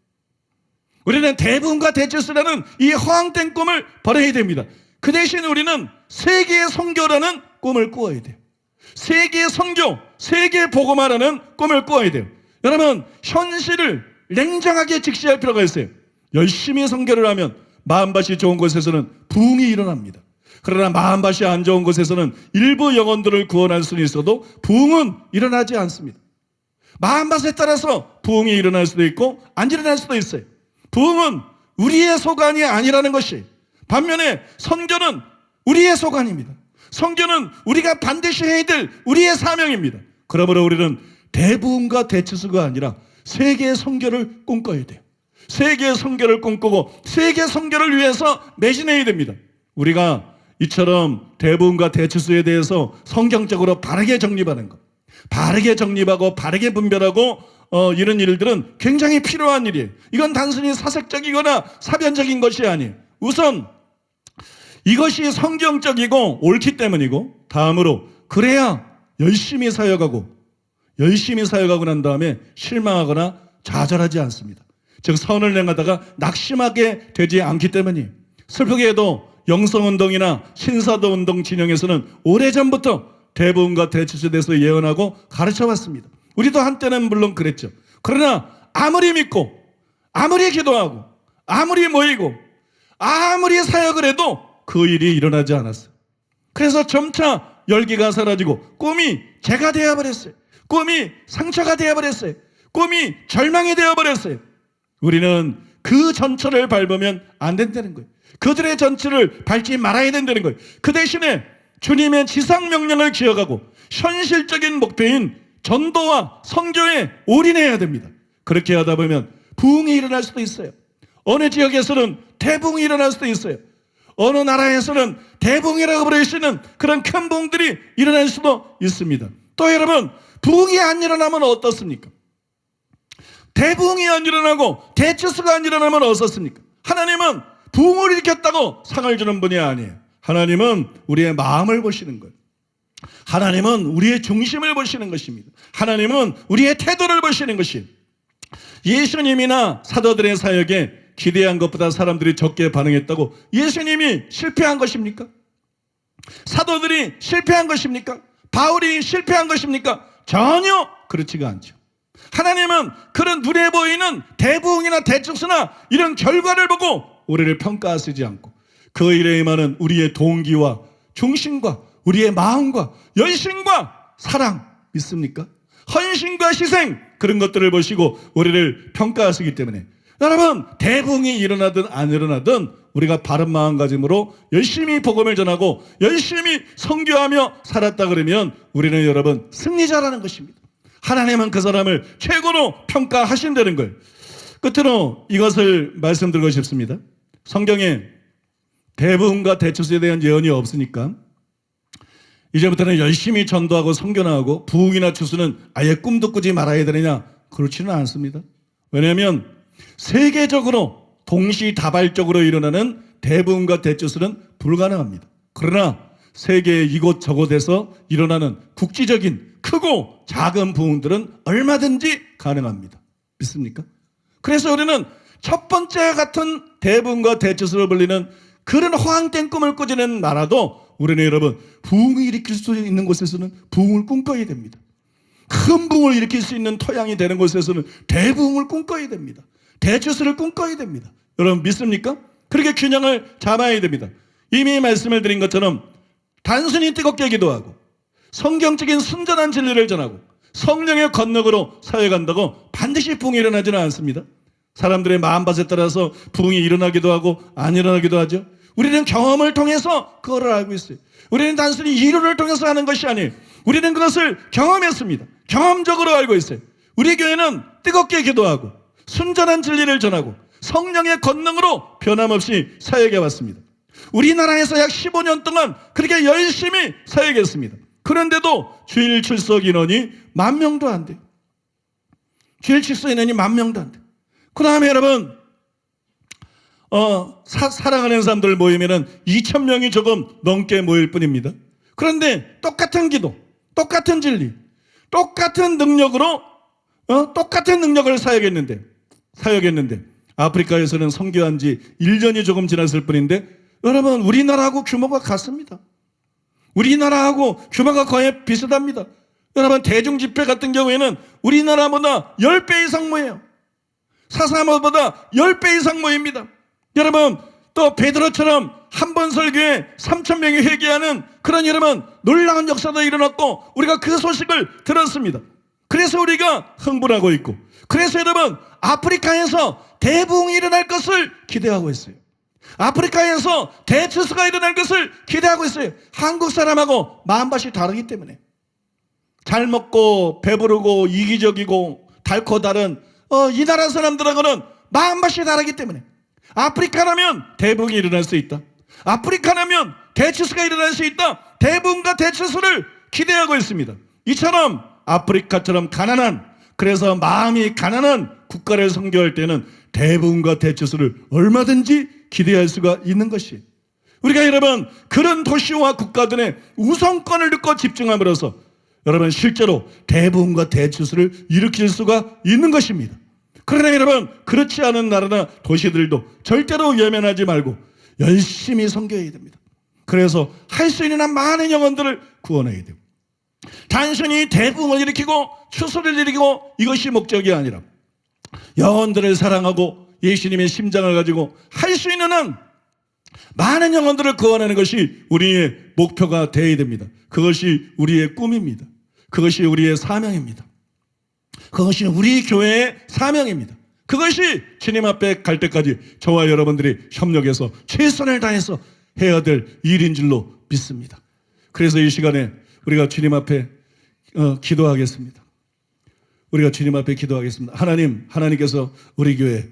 [SPEAKER 2] 우리는 대붕과 대추수라는 이 허황된 꿈을 버려야 됩니다. 그 대신 우리는 세계의 선교라는 꿈을 꾸어야 돼요. 세계의 선교, 세계의 복음화라는 꿈을 꾸어야 돼요. 여러분 현실을 냉정하게 직시할 필요가 있어요. 열심히 선교를 하면 마음밭이 좋은 곳에서는 부흥이 일어납니다. 그러나 마음밭이 안 좋은 곳에서는 일부 영혼들을 구원할 수는 있어도 부흥은 일어나지 않습니다. 마음밭에 따라서 부흥이 일어날 수도 있고 안 일어날 수도 있어요. 부흥은 우리의 소관이 아니라는 것이, 반면에 선교는 우리의 소관입니다. 선교는 우리가 반드시 해야 될 우리의 사명입니다. 그러므로 우리는 대부흥과 대추수가 아니라 세계의 선교를 꿈꿔야 돼요. 세계의 선교를 꿈꾸고 세계 선교를 위해서 매진해야 됩니다. 우리가 이처럼 대부흥과 대추수에 대해서 성경적으로 바르게 정립하는 것, 바르게 정립하고 바르게 분별하고 이런 일들은 굉장히 필요한 일이에요. 이건 단순히 사색적이거나 사변적인 것이 아니에요. 우선 이것이 성경적이고 옳기 때문이고, 다음으로 그래야 열심히 사역하고 난 다음에 실망하거나 좌절하지 않습니다. 즉 선을 행하다가 낙심하게 되지 않기 때문이에요. 슬프게도 영성운동이나 신사도운동 진영에서는 오래전부터 대부흥과 대추수에 대해서 예언하고 가르쳐왔습니다. 우리도 한때는 물론 그랬죠. 그러나 아무리 믿고 아무리 기도하고 아무리 모이고 아무리 사역을 해도 그 일이 일어나지 않았어요. 그래서 점차 열기가 사라지고 꿈이 재가 되어버렸어요. 꿈이 상처가 되어버렸어요. 꿈이 절망이 되어버렸어요. 우리는 그 전철을 밟으면 안 된다는 거예요. 그들의 전철을 밟지 말아야 된다는 거예요. 그 대신에 주님의 지상명령을 기억하고 현실적인 목표인 전도와 선교에 올인해야 됩니다. 그렇게 하다 보면 부흥이 일어날 수도 있어요. 어느 지역에서는 대부흥이 일어날 수도 있어요. 어느 나라에서는 대부흥이라고 부르시는 그런 큰 부흥들이 일어날 수도 있습니다. 또 여러분, 부흥이 안 일어나면 어떻습니까? 대부흥이 안 일어나고 대추수가 안 일어나면 어떻습니까? 하나님은 부흥을 일으켰다고 상을 주는 분이 아니에요. 하나님은 우리의 마음을 보시는 거예요. 하나님은 우리의 중심을 보시는 것입니다. 하나님은 우리의 태도를 보시는 것이에요. 예수님이나 사도들의 사역에 기대한 것보다 사람들이 적게 반응했다고 예수님이 실패한 것입니까? 사도들이 실패한 것입니까? 바울이 실패한 것입니까? 전혀 그렇지가 않죠. 하나님은 그런 눈에 보이는 대부흥이나 대축수나 이런 결과를 보고 우리를 평가하시지 않고 그 일에 임하는 우리의 동기와 중심과 우리의 마음과 열심과 사랑 믿습니까? 헌신과 희생 그런 것들을 보시고 우리를 평가하시기 때문에 여러분, 대부흥이 일어나든 안 일어나든 우리가 바른 마음가짐으로 열심히 복음을 전하고 열심히 선교하며 살았다 그러면 우리는 여러분 승리자라는 것입니다. 하나님은 그 사람을 최고로 평가하신다는 걸. 끝으로 이것을 말씀드리고 싶습니다. 성경에 대부흥과 대추수에 대한 예언이 없으니까 이제부터는 열심히 전도하고 선교하고 부흥이나 추수는 아예 꿈도 꾸지 말아야 되느냐? 그렇지는 않습니다. 왜냐하면 세계적으로 동시다발적으로 일어나는 대부흥과 대추수는 불가능합니다. 그러나 세계의 이곳저곳에서 일어나는 국지적인 크고 작은 부흥들은 얼마든지 가능합니다. 믿습니까? 그래서 우리는 첫 번째 같은 대부흥과 대추수로 불리는 그런 허황된 꿈을 꾸지는 말아도 우리는 여러분 부흥을 일으킬 수 있는 곳에서는 부흥을 꿈꿔야 됩니다. 큰 부흥을 일으킬 수 있는 토양이 되는 곳에서는 대부흥을 꿈꿔야 됩니다. 대추수를 꿈꿔야 됩니다. 여러분 믿습니까? 그렇게 균형을 잡아야 됩니다. 이미 말씀을 드린 것처럼 단순히 뜨겁게 기도하고 성경적인 순전한 진리를 전하고 성령의 권능으로 사역한다고 반드시 부흥이 일어나지는 않습니다. 사람들의 마음밭에 따라서 부흥이 일어나기도 하고 안 일어나기도 하죠. 우리는 경험을 통해서 그거를 알고 있어요. 우리는 단순히 이론을 통해서 하는 것이 아니에요. 우리는 그것을 경험했습니다. 경험적으로 알고 있어요. 우리 교회는 뜨겁게 기도하고 순전한 진리를 전하고 성령의 권능으로 변함없이 사역해 왔습니다. 우리나라에서 약 15년 동안 그렇게 열심히 사역했습니다. 그런데도 주일 출석 인원이 10,000명도 안 돼요. 주일 출석 인원이 10,000명도 안 돼요. 그 다음에 여러분 사랑하는 사람들 모이면은 2,000명이 조금 넘게 모일 뿐입니다. 그런데 똑같은 기도, 똑같은 진리, 똑같은 능력으로 똑같은 능력을 사역했는데 아프리카에서는 선교한 지 1년이 조금 지났을 뿐인데 여러분 우리나라하고 규모가 같습니다. 우리나라하고 규모가 거의 비슷합니다. 여러분 대중집회 같은 경우에는 우리나라보다 10배 이상 모여요. 사사모보다 10배 이상 모입니다. 여러분 또 베드로처럼 한 번 설교에 3,000명이 회개하는 그런 여러분 놀라운 역사도 일어났고 우리가 그 소식을 들었습니다. 그래서 우리가 흥분하고 있고 그래서 여러분 아프리카에서 대부흥이 일어날 것을 기대하고 있어요. 아프리카에서 대추수가 일어날 것을 기대하고 있어요. 한국 사람하고 마음밭이 다르기 때문에 잘 먹고 배부르고 이기적이고 닳고 다른 이 나라 사람들하고는 마음밭이 다르기 때문에 아프리카라면 대부흥이 일어날 수 있다. 아프리카라면 대추수가 일어날 수 있다. 대부흥과 대추수를 기대하고 있습니다. 이처럼 아프리카처럼 가난한 그래서 마음이 가난한 국가를 선교할 때는 대부흥과 대추수를 얼마든지 기대할 수가 있는 것이에요. 우리가 여러분 그런 도시와 국가들의 우선권을 듣고 집중함으로써 여러분 실제로 대부흥과 대추수를 일으킬 수가 있는 것입니다. 그러나 여러분 그렇지 않은 나라나 도시들도 절대로 외면하지 말고 열심히 선교해야 됩니다. 그래서 할 수 있는 한 많은 영혼들을 구원해야 돼요. 단순히 대부흥을 일으키고 추수를 일으키고 이것이 목적이 아니라 영혼들을 사랑하고 예수님의 심장을 가지고 할 수 있는 한 많은 영혼들을 구원하는 것이 우리의 목표가 되어야 됩니다. 그것이 우리의 꿈입니다. 그것이 우리의 사명입니다. 그것이 우리 교회의 사명입니다. 그것이 주님 앞에 갈 때까지 저와 여러분들이 협력해서 최선을 다해서 해야 될 일인 줄로 믿습니다. 그래서 이 시간에 우리가 주님 앞에 기도하겠습니다. 우리가 주님 앞에 기도하겠습니다. 하나님께서 우리 교회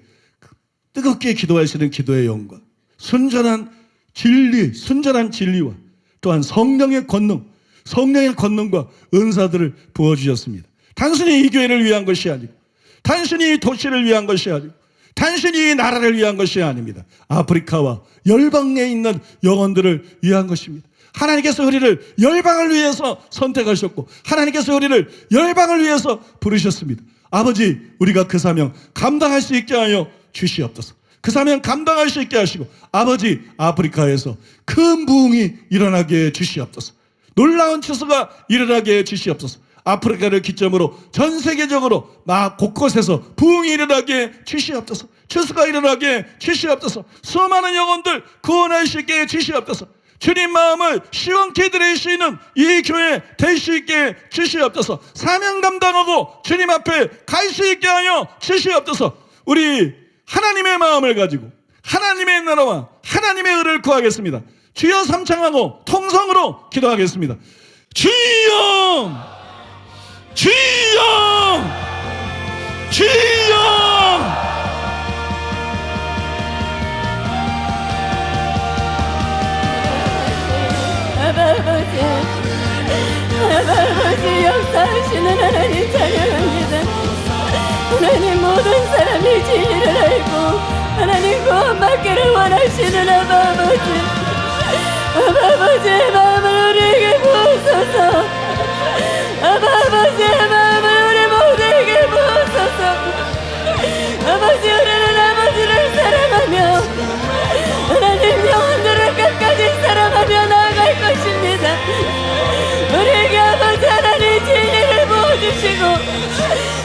[SPEAKER 2] 뜨겁게 기도하시는 기도의 영과 순전한 진리와 또한 성령의 권능과 은사들을 부어주셨습니다. 단순히 이 교회를 위한 것이 아니고, 단순히 이 도시를 위한 것이 아니고, 단순히 이 나라를 위한 것이 아닙니다. 아프리카와 열방에 있는 영혼들을 위한 것입니다. 하나님께서 우리를 열방을 위해서 선택하셨고, 하나님께서 우리를 열방을 위해서 부르셨습니다. 아버지, 우리가 그 사명 감당할 수 있게 하여 주시옵소서. 그 사명 감당할 수 있게 하시고, 아버지, 아프리카에서 큰 부흥이 일어나게 해 주시옵소서. 놀라운 추수가 일어나게 해 주시옵소서. 아프리카를 기점으로 전 세계적으로 곳곳에서 부흥이 일어나게 해 주시옵소서. 추수가 일어나게 해 주시옵소서. 수많은 영혼들 구원할 수 있게 해 주시옵소서. 주님 마음을 시원케 드릴 수 있는 이 교회 될 수 있게 해 주시옵소서. 사명 감당하고 주님 앞에 갈 수 있게 하여 주시옵소서. 우리 하나님의 마음을 가지고 하나님의 나라와 하나님의 의를 구하겠습니다. 주여 삼창하고 통성으로 기도하겠습니다. 주여! 주여! 주여!
[SPEAKER 4] 아버지 역사하시는 하나님 찬양합니다. 하나님 모든 사람이 진리를 알고 하나님 구원받기를 원하시는 아버지의 마음을 우리에게 부으소서. 아버지의 마음을 우리 모두에게 부으소서. 아버지, 우리는 아버지를 사랑하며 하나님 영혼들을 끝까지 사랑하며 나아갈 것입니다. 우리에게 아버지 하나님 진리를 부어주시고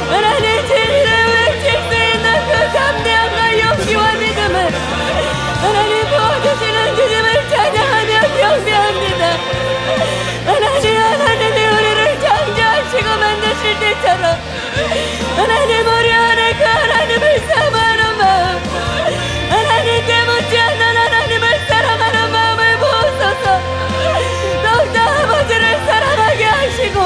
[SPEAKER 4] 하나님 진리를 외칠 수 있는 그 담대함과 용기와 믿음을 하나님 부어주시는 주님을 찬양하며 경배합니다. 하나님이 우리를 창조하시고 만드실 때처럼 하나님 우리 안에 그 하나님을 사모하는 마음, 하나님 때묻지 않는 하나님을 사랑하는 마음을 부어소서. 더욱더 아버지를 사랑하게 하시고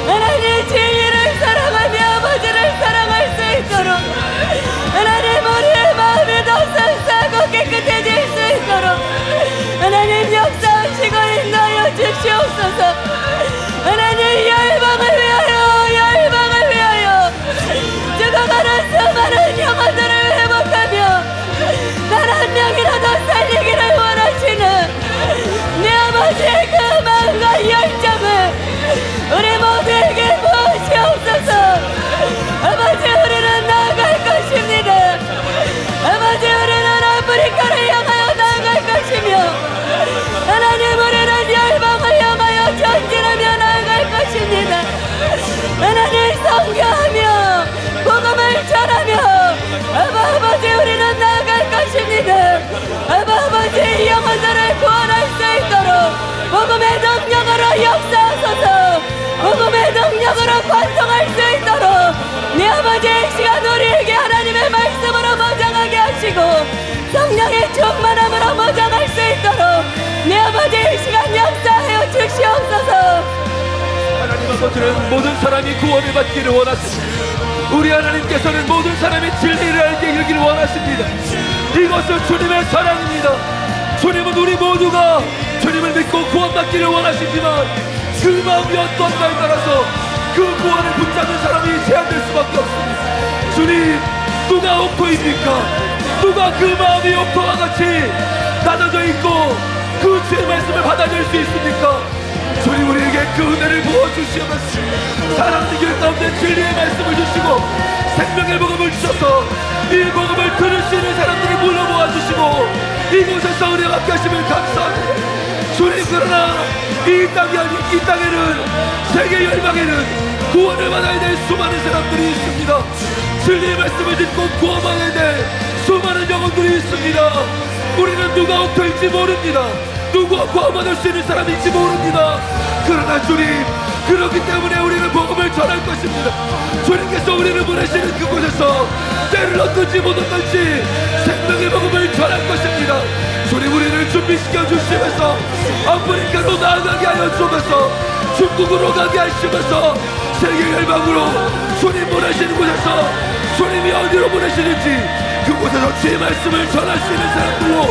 [SPEAKER 4] 하나님 진리를 사랑하며 아버지를 사랑할 수 있도록 하나님 우리의 마음이 더 선사하고 깨끗해질 수 있도록 하나님 역사하시고 인도하여 주시옵소서. 하나님 열방을 위하여 죽어가는 수많은 영혼들을 회복하며 단 한 명이라도 살리기를 원하시는 내 아버지의 그 마음과 열정을 우리 모두에게 부으시옵소서. 아버지, 우리는 나아갈 것입니다. 아버지, 우리는 아프리카를 향하여 나아갈 것이며 하나님, 우리는 열방을 향하여 전진하며 나아갈 것입니다. 하나님, 선교하며 복음을 전하며 아버지, 우리는 나아갈 것입니다. 아버지, 영혼들을 구원할 수 있도록 복음의 능력으로 역사하소서. 복음의 능력으로 관통할 수 있도록 네 아버지의 시간 우리에게 하나님의 말씀으로 무장하게 하시고 성령의 충만함으로 무장할 수 있도록 네 아버지의 시간 역사하여 주시옵소서.
[SPEAKER 5] 하나님 아버지는 모든 사람이 구원을 받기를 원하십니다. 우리 하나님께서는 모든 사람이 진리를 알게 이르기를 원하십니다. 이것은 주님의 사랑입니다. 주님은 우리 모두가 주님을 믿고 구원받기를 원하시지만 그 마음이 어떤가에 따라서 그 구원을 붙잡는 사람이 제한될 수밖에 없습니다. 주님, 누가 옥토입니까? 누가 그 마음이 옥토와 같이 나눠져 있고 그 주의 말씀을 받아낼 수 있습니까? 주님, 우리에게 그 은혜를 부어주시옵소서. 사랑의 길 가운데 진리의 말씀을 주시고 생명의 복음을 주셔서 이 복음을 들을 수 있는 사람들을 불러 모아주시고 이곳에서 은혜 받게 하심을 감사합니다. 주님, 그러나 이 땅에는 세계 열방에는 구원을 받아야 될 수많은 사람들이 있습니다. 진리의 말씀을 듣고 구원하게 될 수많은 영혼들이 있습니다. 우리는 누가 옥토일지 모릅니다. 누구와 구원받을 수 있는 사람인지 모릅니다. 그러나 주님, 그렇기 때문에 우리는 복음을 전할 것입니다. 주님께서 우리를 보내시는 그곳에서 때를 얻든지 못 얻든지 생명의 복음을 전할 것입니다. 주님, 우리를 준비시켜 주시면서 아프리카로 나아가게 하여 주면서 중국으로 가게 하시면서 세계 열방으로 주님 보내시는 곳에서 주님이 어디로 보내시는지 그곳에서 주의 말씀을 전할 수 있는 사람들로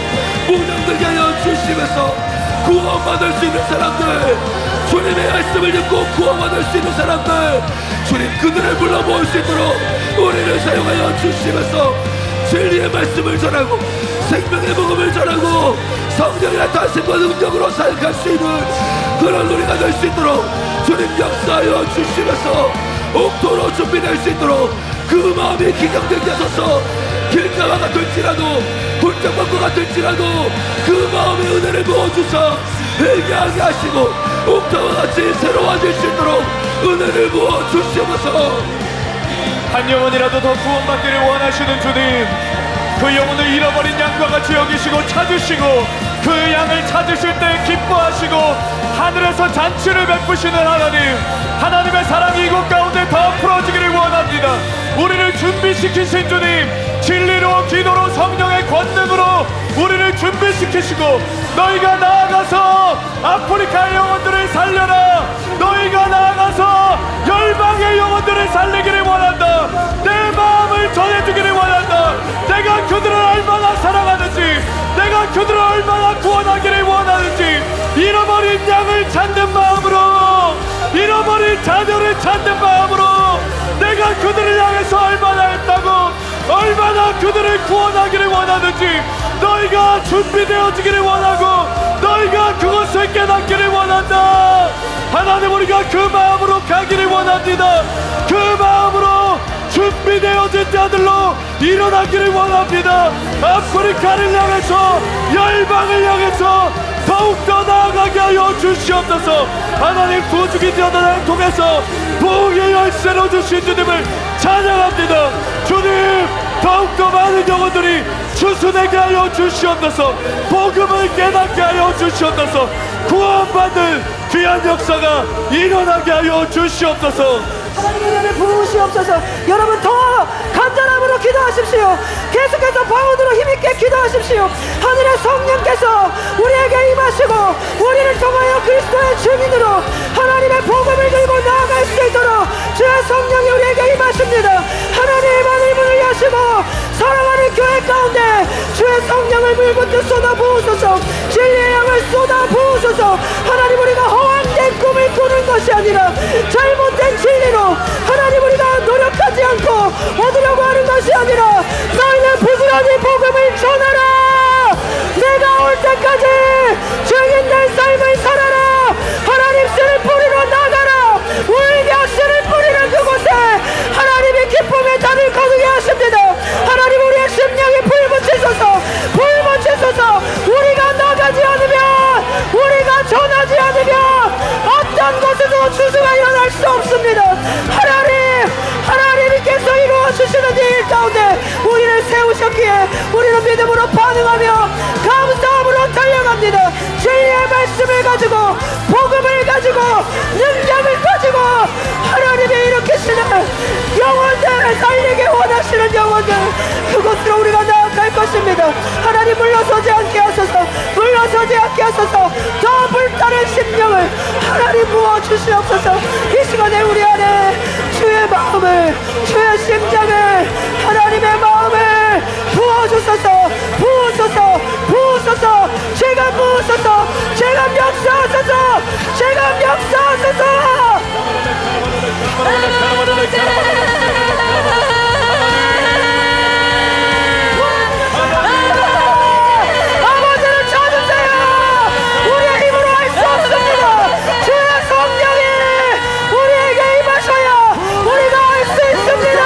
[SPEAKER 5] 무장되게 하여 주시면서 구원받을 수 있는 사람들, 주님의 말씀을 듣고 구원받을 수 있는 사람들, 주님 그들을 불러 모을 수 있도록 우리를 사용하여 주시면서 진리의 말씀을 전하고 생명의 복음을 전하고 성령의 나타나심과 능력으로 살아갈 수 있는 그런 우리가 될 수 있도록 주님 역사하여 주시면서 옥토로 준비될 수 있도록 그 마음이 기경되게 하소서. 길가와 같을지라도 불장방과 같을지라도 그 마음의 은혜를 부어주사 회개하게 하시고 옥토와 같이 새로워질 수 있도록 은혜를 부어주시면서
[SPEAKER 6] 한 영혼이라도 더 구원받기를 원하시는 주님, 그 영혼을 잃어버린 양과 같이 여기시고 찾으시고 그 양을 찾으실 때 기뻐하시고 하늘에서 잔치를 베푸시는 하나님, 하나님의 사랑이 이곳 가운데 더 풀어지기를 원합니다. 우리를 준비시키신 주님, 진리로 기도로 성령의 권능으로 우리를 준비시키시고 너희가 나아가서 아프리카의 영혼들을 살려라, 너희가 나아가서 열방의 영혼들을 살리기를 원한다. 내 마음을 전해주기를 원한다. 내가 그들을 얼마나 사랑하는지, 내가 그들을 얼마나 구원하기를 원하는지, 잃어버린 양을 찾는 마음으로, 잃어버린 자녀를 찾는 마음으로 내가 그들을 향해서 얼마나 했다고, 얼마나 그들을 구원하기를 원하는지 너희가 준비되어지기를 원하고 너희가 그것을 깨닫기를 원한다. 하나님, 우리가 그 마음으로 가기를 원합니다. 그 마음으로 준비되어진 자들로 일어나기를 원합니다. 아프리카를 향해서, 열방을 향해서 더욱더 나아가게 하여 주시옵소서. 하나님, 구주기 전환을 통해서 복의 열쇠로 주신 주님을 찬양합니다. 주님, 더욱더 많은 영혼들이 추수되게 하여 주시옵소서. 복음을 깨닫게 하여 주시옵소서. 구원받는 귀한 역사가 일어나게 하여 주시옵소서.
[SPEAKER 4] 하나님의 은혜를 부으시옵소서. 여러분 더 간절함으로 기도하십시오. 계속해서 방언으로 힘있게 기도하십시오. 하늘의 성령께서 우리에게 임하시고 우리를 통하여 그리스도의 증인으로 하나님의 복음을 들고 나아갈 수 있도록 주의 성령이 우리에게 임하십니다. 하나님의 하늘 문을 여시고 사랑하는 교회 가운데 주의 성령을 물붓듯 쏟아 부으소서. 진리의 양을 쏟아 부으소서. 하나님, 우리가 허황된 꿈을 꾸는 것이 아니라 잘못된 진리로 하나님, 우리가 노력하지 않고 얻으려고 하는 것이 아니라 너희는 부지런히 복음을 전하라. 내가 올 때까지 증인된 삶을 살아라. 하나님, 씨를 뿌리러 나가라. 우리가 씨를 뿌리는 그곳에 하나님이 기쁨의 잔을 거두게 하십니다. 하나님, 우리의 심령이 불붙이소서. 불붙이소서. 우리가 나가지 않으면, 우리가 전하지 않으면 어떤 곳에서 추수가 일어날 수 없습니다. 하나님께서 이루어주시는 일 가운데 우리를 세우셨기에 우리는 믿음으로 반응하며 감사함으로 달려갑니다. 진리의 말씀을 가지고, 복음을 가지고, 능력을 가지고 하나님이 일으키시는 영혼들, 살리게 원하시는 영혼들, 그곳으로 우리가 나아갈 것입니다. 하나님, 물러서지 않게 하소서. 물러서지 않게 하소서. 더 불타는 심령을 하나님 부어주시옵소서. 이 시간에 우리 안에 주의 마음을, 주의 심장을, 하나님의 마음을 부어주소서. 부으소서. 부으소서. 제가 부으소서. 제가 역사하소서. 제가 역사하소서. 아버지를 찾으세요. 우리의 힘으로 할 수 없습니다. 주의 성령이 우리에게 임하셔야 우리가 할 수 있습니다.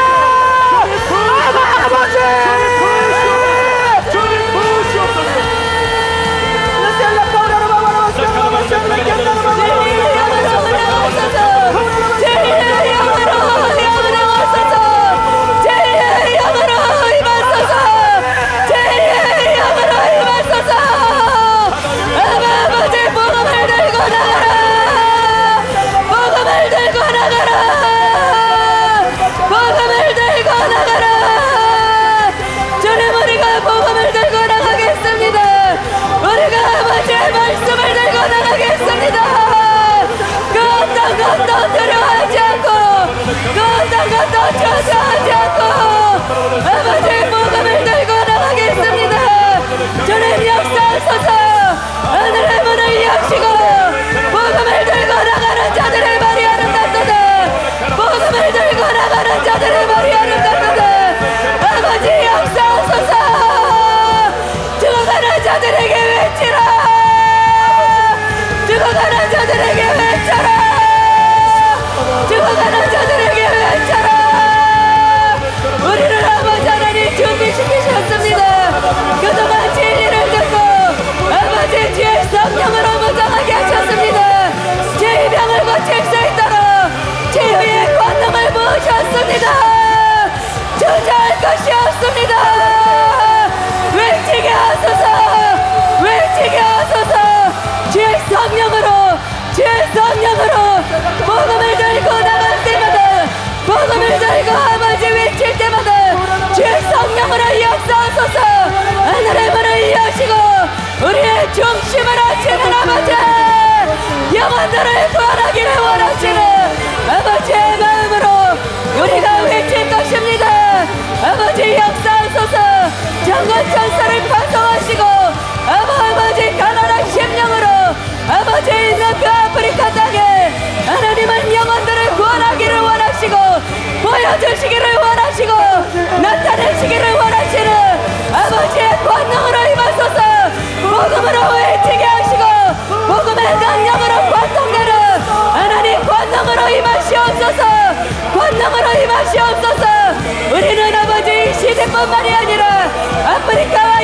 [SPEAKER 4] 아버지,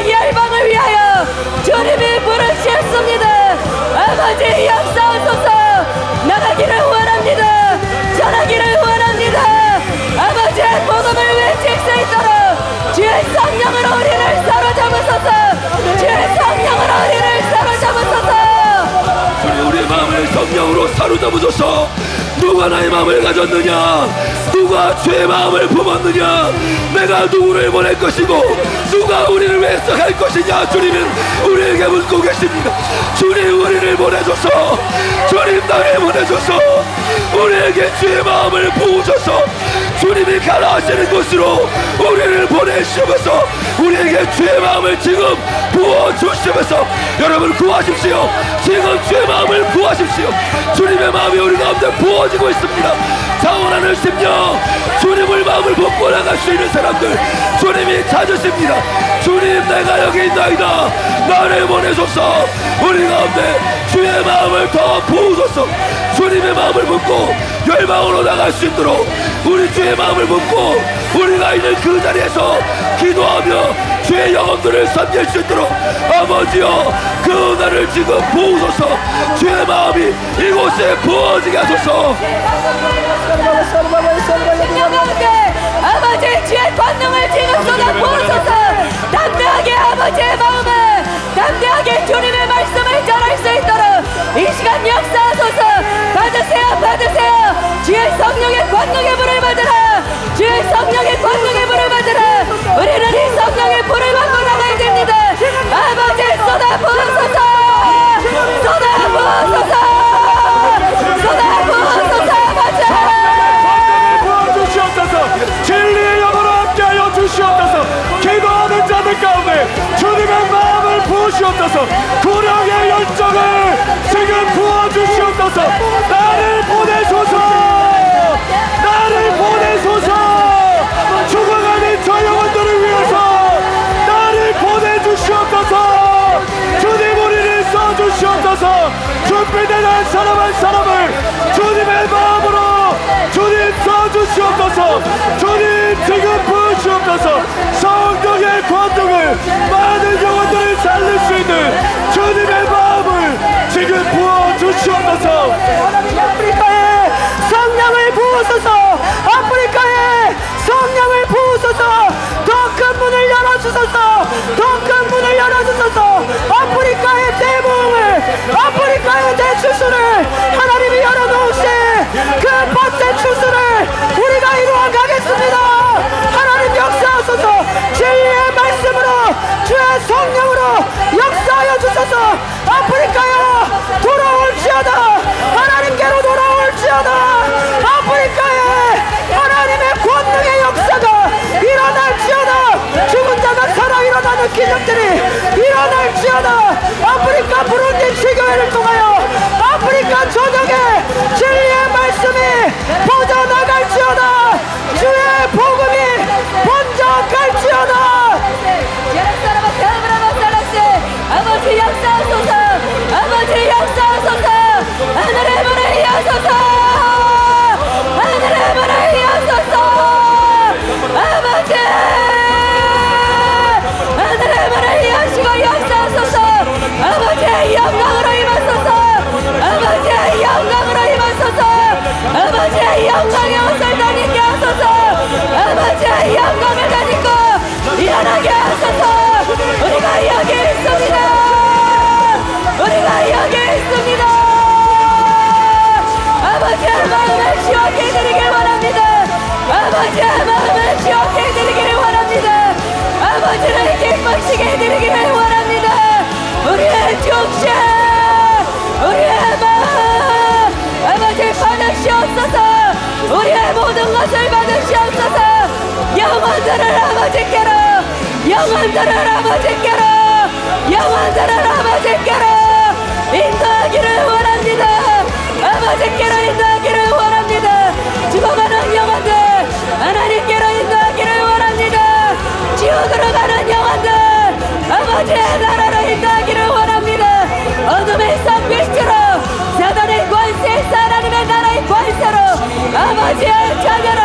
[SPEAKER 3] 열방을 위하여 주님이 부르셨습니다. 아버지 역사하소서. 나가기를 원합니다. 전하기를 원합니다. 아버지의 복음을 외칠 수 있도록 주의 성령으로 우리를 사로잡으소서. 주의 성령으로 우리를 사로잡으소서.
[SPEAKER 5] 주님 우리의 마음을 성령으로 사로잡으소서. 누가 나의 마음을 가졌느냐, 누가 주의 마음을 품었느냐, 내가 누구를 보낼 것이고 누가 우리를 위해서 갈 것이냐, 주님은 우리에게 묻고 계십니다. 주님 우리를 보내소서. 주님 나를 보내소서. 우리에게 주의 마음을 부으소서. 주님이 가라 하시는 곳으로 우리를 보내시면서 우리에게 주의 마음을 지금 부어주시면서 여러분 구하십시오. 지금 주의 마음을 구하십시오. 주님의 마음이 우리 가운데 부어지고 있습니다. 자원하는 심령, 주님을 마음을 먹고 나갈 수 있는 사람들 주님이 찾으십니다. 주님 내가 여기 있나이다. 나를 보내소서. 우리 가운데 주의 마음을 더 부으소서. 주님의 마음을 묻고 열방으로 나갈 수 있도록 우리 주의 마음을 묻고 우리가 있는 그 자리에서 기도하며 주의 영혼들을 섬길 수 있도록 아버지여 그 은혜를 지금 부으소서. 주의 마음이 이곳에 부어지게 하소서.
[SPEAKER 3] 아버지 주의 권능을 지금 쏟아 부으소서. 담대하게 아버지의 마음을 담대하게 주님의 말씀을 전할 수 있도록 이 시간 역사하소서. 받으세요 받으세요. 주의 성령의 권능의 불을 받으라. 주의 성령의 권능의 불을 받으라. 우리는 이 성령의 불을 받고 나가야 됩니다. 아버지 쏟아 부으소서. 쏟아 부으소서. 쏟아 부으소서. 아버지
[SPEAKER 6] 부어주시옵소서. 진리의 영으로 함께하여 주시옵소서. 기도하는 자들 가운데 주님의 마음을 부으시옵소서. 구령의 열정을 지금 부어주시옵소서. 나를 보내소서. 나를 보내소서. 죽어가는 저 영혼들을 위해서 나를 보내주시옵소서. 주님 우리를 써주시옵소서. 준비된 한 사람 한 사람을 주님의 마음으로 주님 써주시옵소서. 주님 지금 부으시옵소서. 성령의 권능을 많은 영혼들을 살릴 수 있는 주님의 마음을 지금 부어주시옵소서. 아프리카에 성령을 부으소서. 아프리카에 성령을 부으소서. 더 큰 문을 열어주소서. 더 큰 문을 열어주소서. 아프리카의 대부흥을 아프리카의 대추수를 하나님이 열어놓으신 그 번째 추수를 우리가 이루어 가겠습니다. 하나님 역사하소서. 진리의 말씀으로 주의 성령으로 역사하여 주소서. 아프리카여 돌아올지어다. 하나님께로 돌아올지어다. 아프리카에 하나님의 권능의 역사가 일어날지어다. 죽은 자가 살아 일어나는 기적들이 일어날지어다. 아프리카 부룬디 지교회를 통하여 아프리카 전역에 진리의 말씀이 퍼져나갈지어다. 주의 복음이 번져갈지어다. 아버지 역사하소서. 아버지 역사하소서. 하늘의 문을 여소서. 하늘의 문을 여소서. 아버지 하늘의 문을 여시고 역사하소서. 아버지의 영광으로 임하소서. 아버지의 영광으로 임하소서. 아버지의 영광의 옷을 다니게 하소서. 아버지의 영광을 다니고 일어나게 하소서. 우리가 여기 있습니다. 우리가 여기 있습니다. 아버지의 마음을 시원케 해드리길 원합니다. 아버지의 마음을 시원케 해드리기를 원합니다. 아버지를 기쁘시게 해드리기를 원합니다. 우리의 중심 우리의 마음 아버지 받으시옵소서. 우리의 모든 것을 받으시옵소서. 영혼들을 아버지께로 영혼들을 아버지께로 영혼들을 아버지께로 인도하기를 원합니다. 아버지께로 인도하기를 원합니다. 죽어가는 영혼들 하나님께로 인도하기를 원합니다. 지옥으로 가는 영혼들 아버지의 나라로 인도하기를 원합니다. 어둠의 섭빛으로 사단의 권세에서 하나님의 나라의 권세로 아버지의 자녀로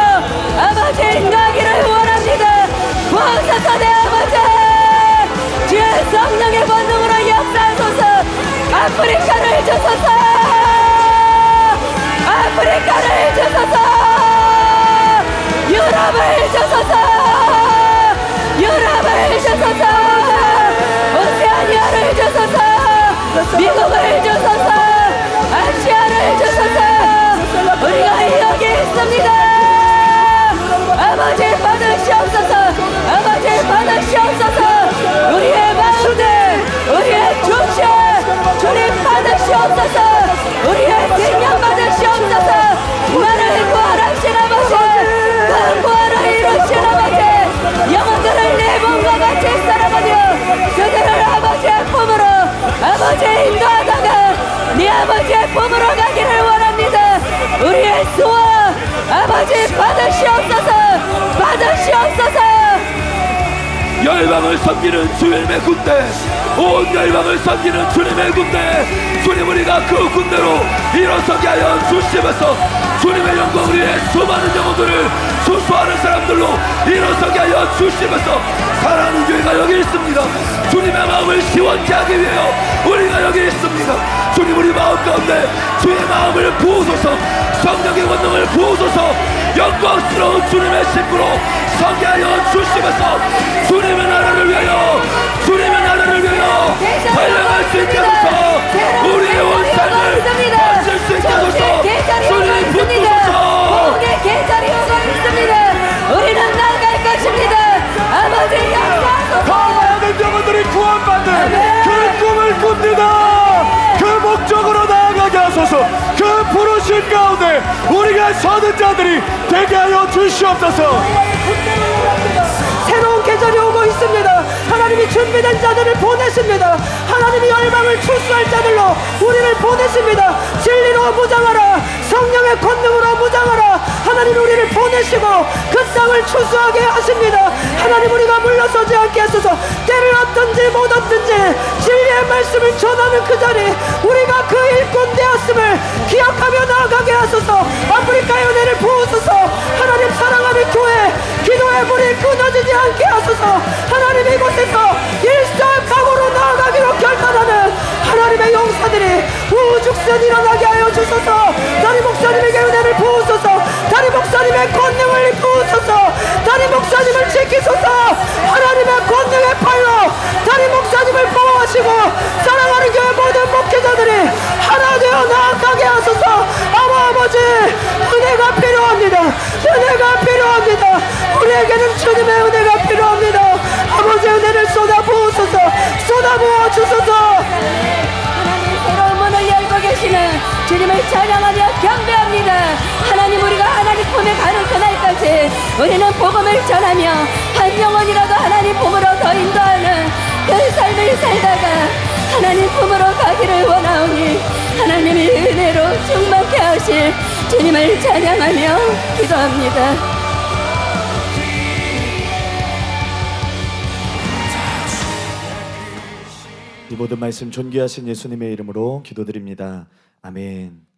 [SPEAKER 6] 아버지 인도하기를 원합니다. 부어서서 내 아버지 아프리카를 주소서. 아프리카를 주소서. 유럽을 주소서. 유럽을 주소서. 오세아니아를 주소서. 미국을 주소서. 아시아를 주소서. 우리가 여기 있습니다. 아버지 받으시옵소서. 아버지 받으시옵소서. 우리의 마음들, 우리의 중심 주님 받으시옵소서. 우리의 생명 받으시옵소서. 나를 구하라신 아버지, 그 구하를 이루신 아버지, 영혼들을 내 몸과 같이 살아가며 그들을 아버지의 품으로 아버지의 인도하다가 네 아버지의 품으로 가기를 원합니다. 우리의 수와 아버지 받으시옵소서. 받으시옵소서.
[SPEAKER 5] 열방을 섬기는 주님의 군대, 온 열방을 섬기는 주님의 군대, 주님 우리가 그 군대로 일어서게 하여 주시면서 주님의 영광을 위해 수많은 영혼들을 수수하는 사람들로 일어서게 하여 주시면서 사랑하는 교회가 여기 있습니다. 주님의 마음을 시원케 하기 위하여 우리가 여기 있습니다. 주님 우리 마음 가운데 주의 마음을 부으소서. 성령의 권능을 부으소서. 영광스러운 주님의 신부로 서게 하여 주시면서 주님의 나라를 위하여, 주님의 나라를 위하여 달려갈 수 있게 하소서. 우리의 온 삶을 마실 수 있게 하소서. 주님 붙드소서.
[SPEAKER 6] 복의 계절이 오고 있습니다. 우리는 나아갈 것입니다. 아버지 역사하소서.
[SPEAKER 7] 많은 영혼들이 구원받는 그 꿈을 꿉니다. 그 목적으로 나아가게 하소서. 그 부르심 가운데 우리가 서는 자들이 되게 하여 주시옵소서.
[SPEAKER 4] 새로운 계절이 오고 있습니다. 하나님이 준비된 자들을 보내십니다. 하나님이 열방을 출수할 자들로 우리를 보내십니다. 진리로 무장하라. 성령의 권능으로 무장하라. 하나님 우리를 보내시고 그 땅을 추수하게 하십니다. 하나님 우리가 물러서지 않게 하소서. 때를 얻든지 못 얻든지 진리의 말씀을 전하는 그 자리 우리가 그 일꾼 되었음을 기억하며 나아가게 하소서. 아프리카의 은혜를 부으소서. 하나님 사랑하는 교회 기도의 불이 끊어지지 않게 하소서. 하나님 이곳에서 일사각오로 나아가기로 결단하는 하나님의 용사들이 우죽선 일어나게 하여 주소서. 다리 목사님에게 은혜를 부으소서. 다리 목사님의 권능을 부으소서. 다리 목사님을 지키소서. 하나님의 권능의 팔로 다리 목사님을 보호하시고 사랑하는 교회 모든 목회자들이 하나 되어 나아가게 하소서. 아버지 은혜가 필요합니다. 은혜가 필요합니다. 우리에게는 주님의 은혜가 필요합니다. 아버지 은혜를 쏟아부으소서. 쏟아부어 주소서.
[SPEAKER 6] 하나님 새로운 문을 열고 계시는 주님을 찬양하며 경배합니다. 하나님 우리가 하나님 품에 가는 그날까지 우리는 복음을 전하며 한 영혼이라도 하나님 품으로 더 인도하는 그 삶을 살다가 하나님 품으로 가기를 원하오니 하나님의 은혜로 충만케 하실 주님을 찬양하며 기도합니다.
[SPEAKER 1] 이 모든 말씀 존귀하신 예수님의 이름으로 기도드립니다. 아멘.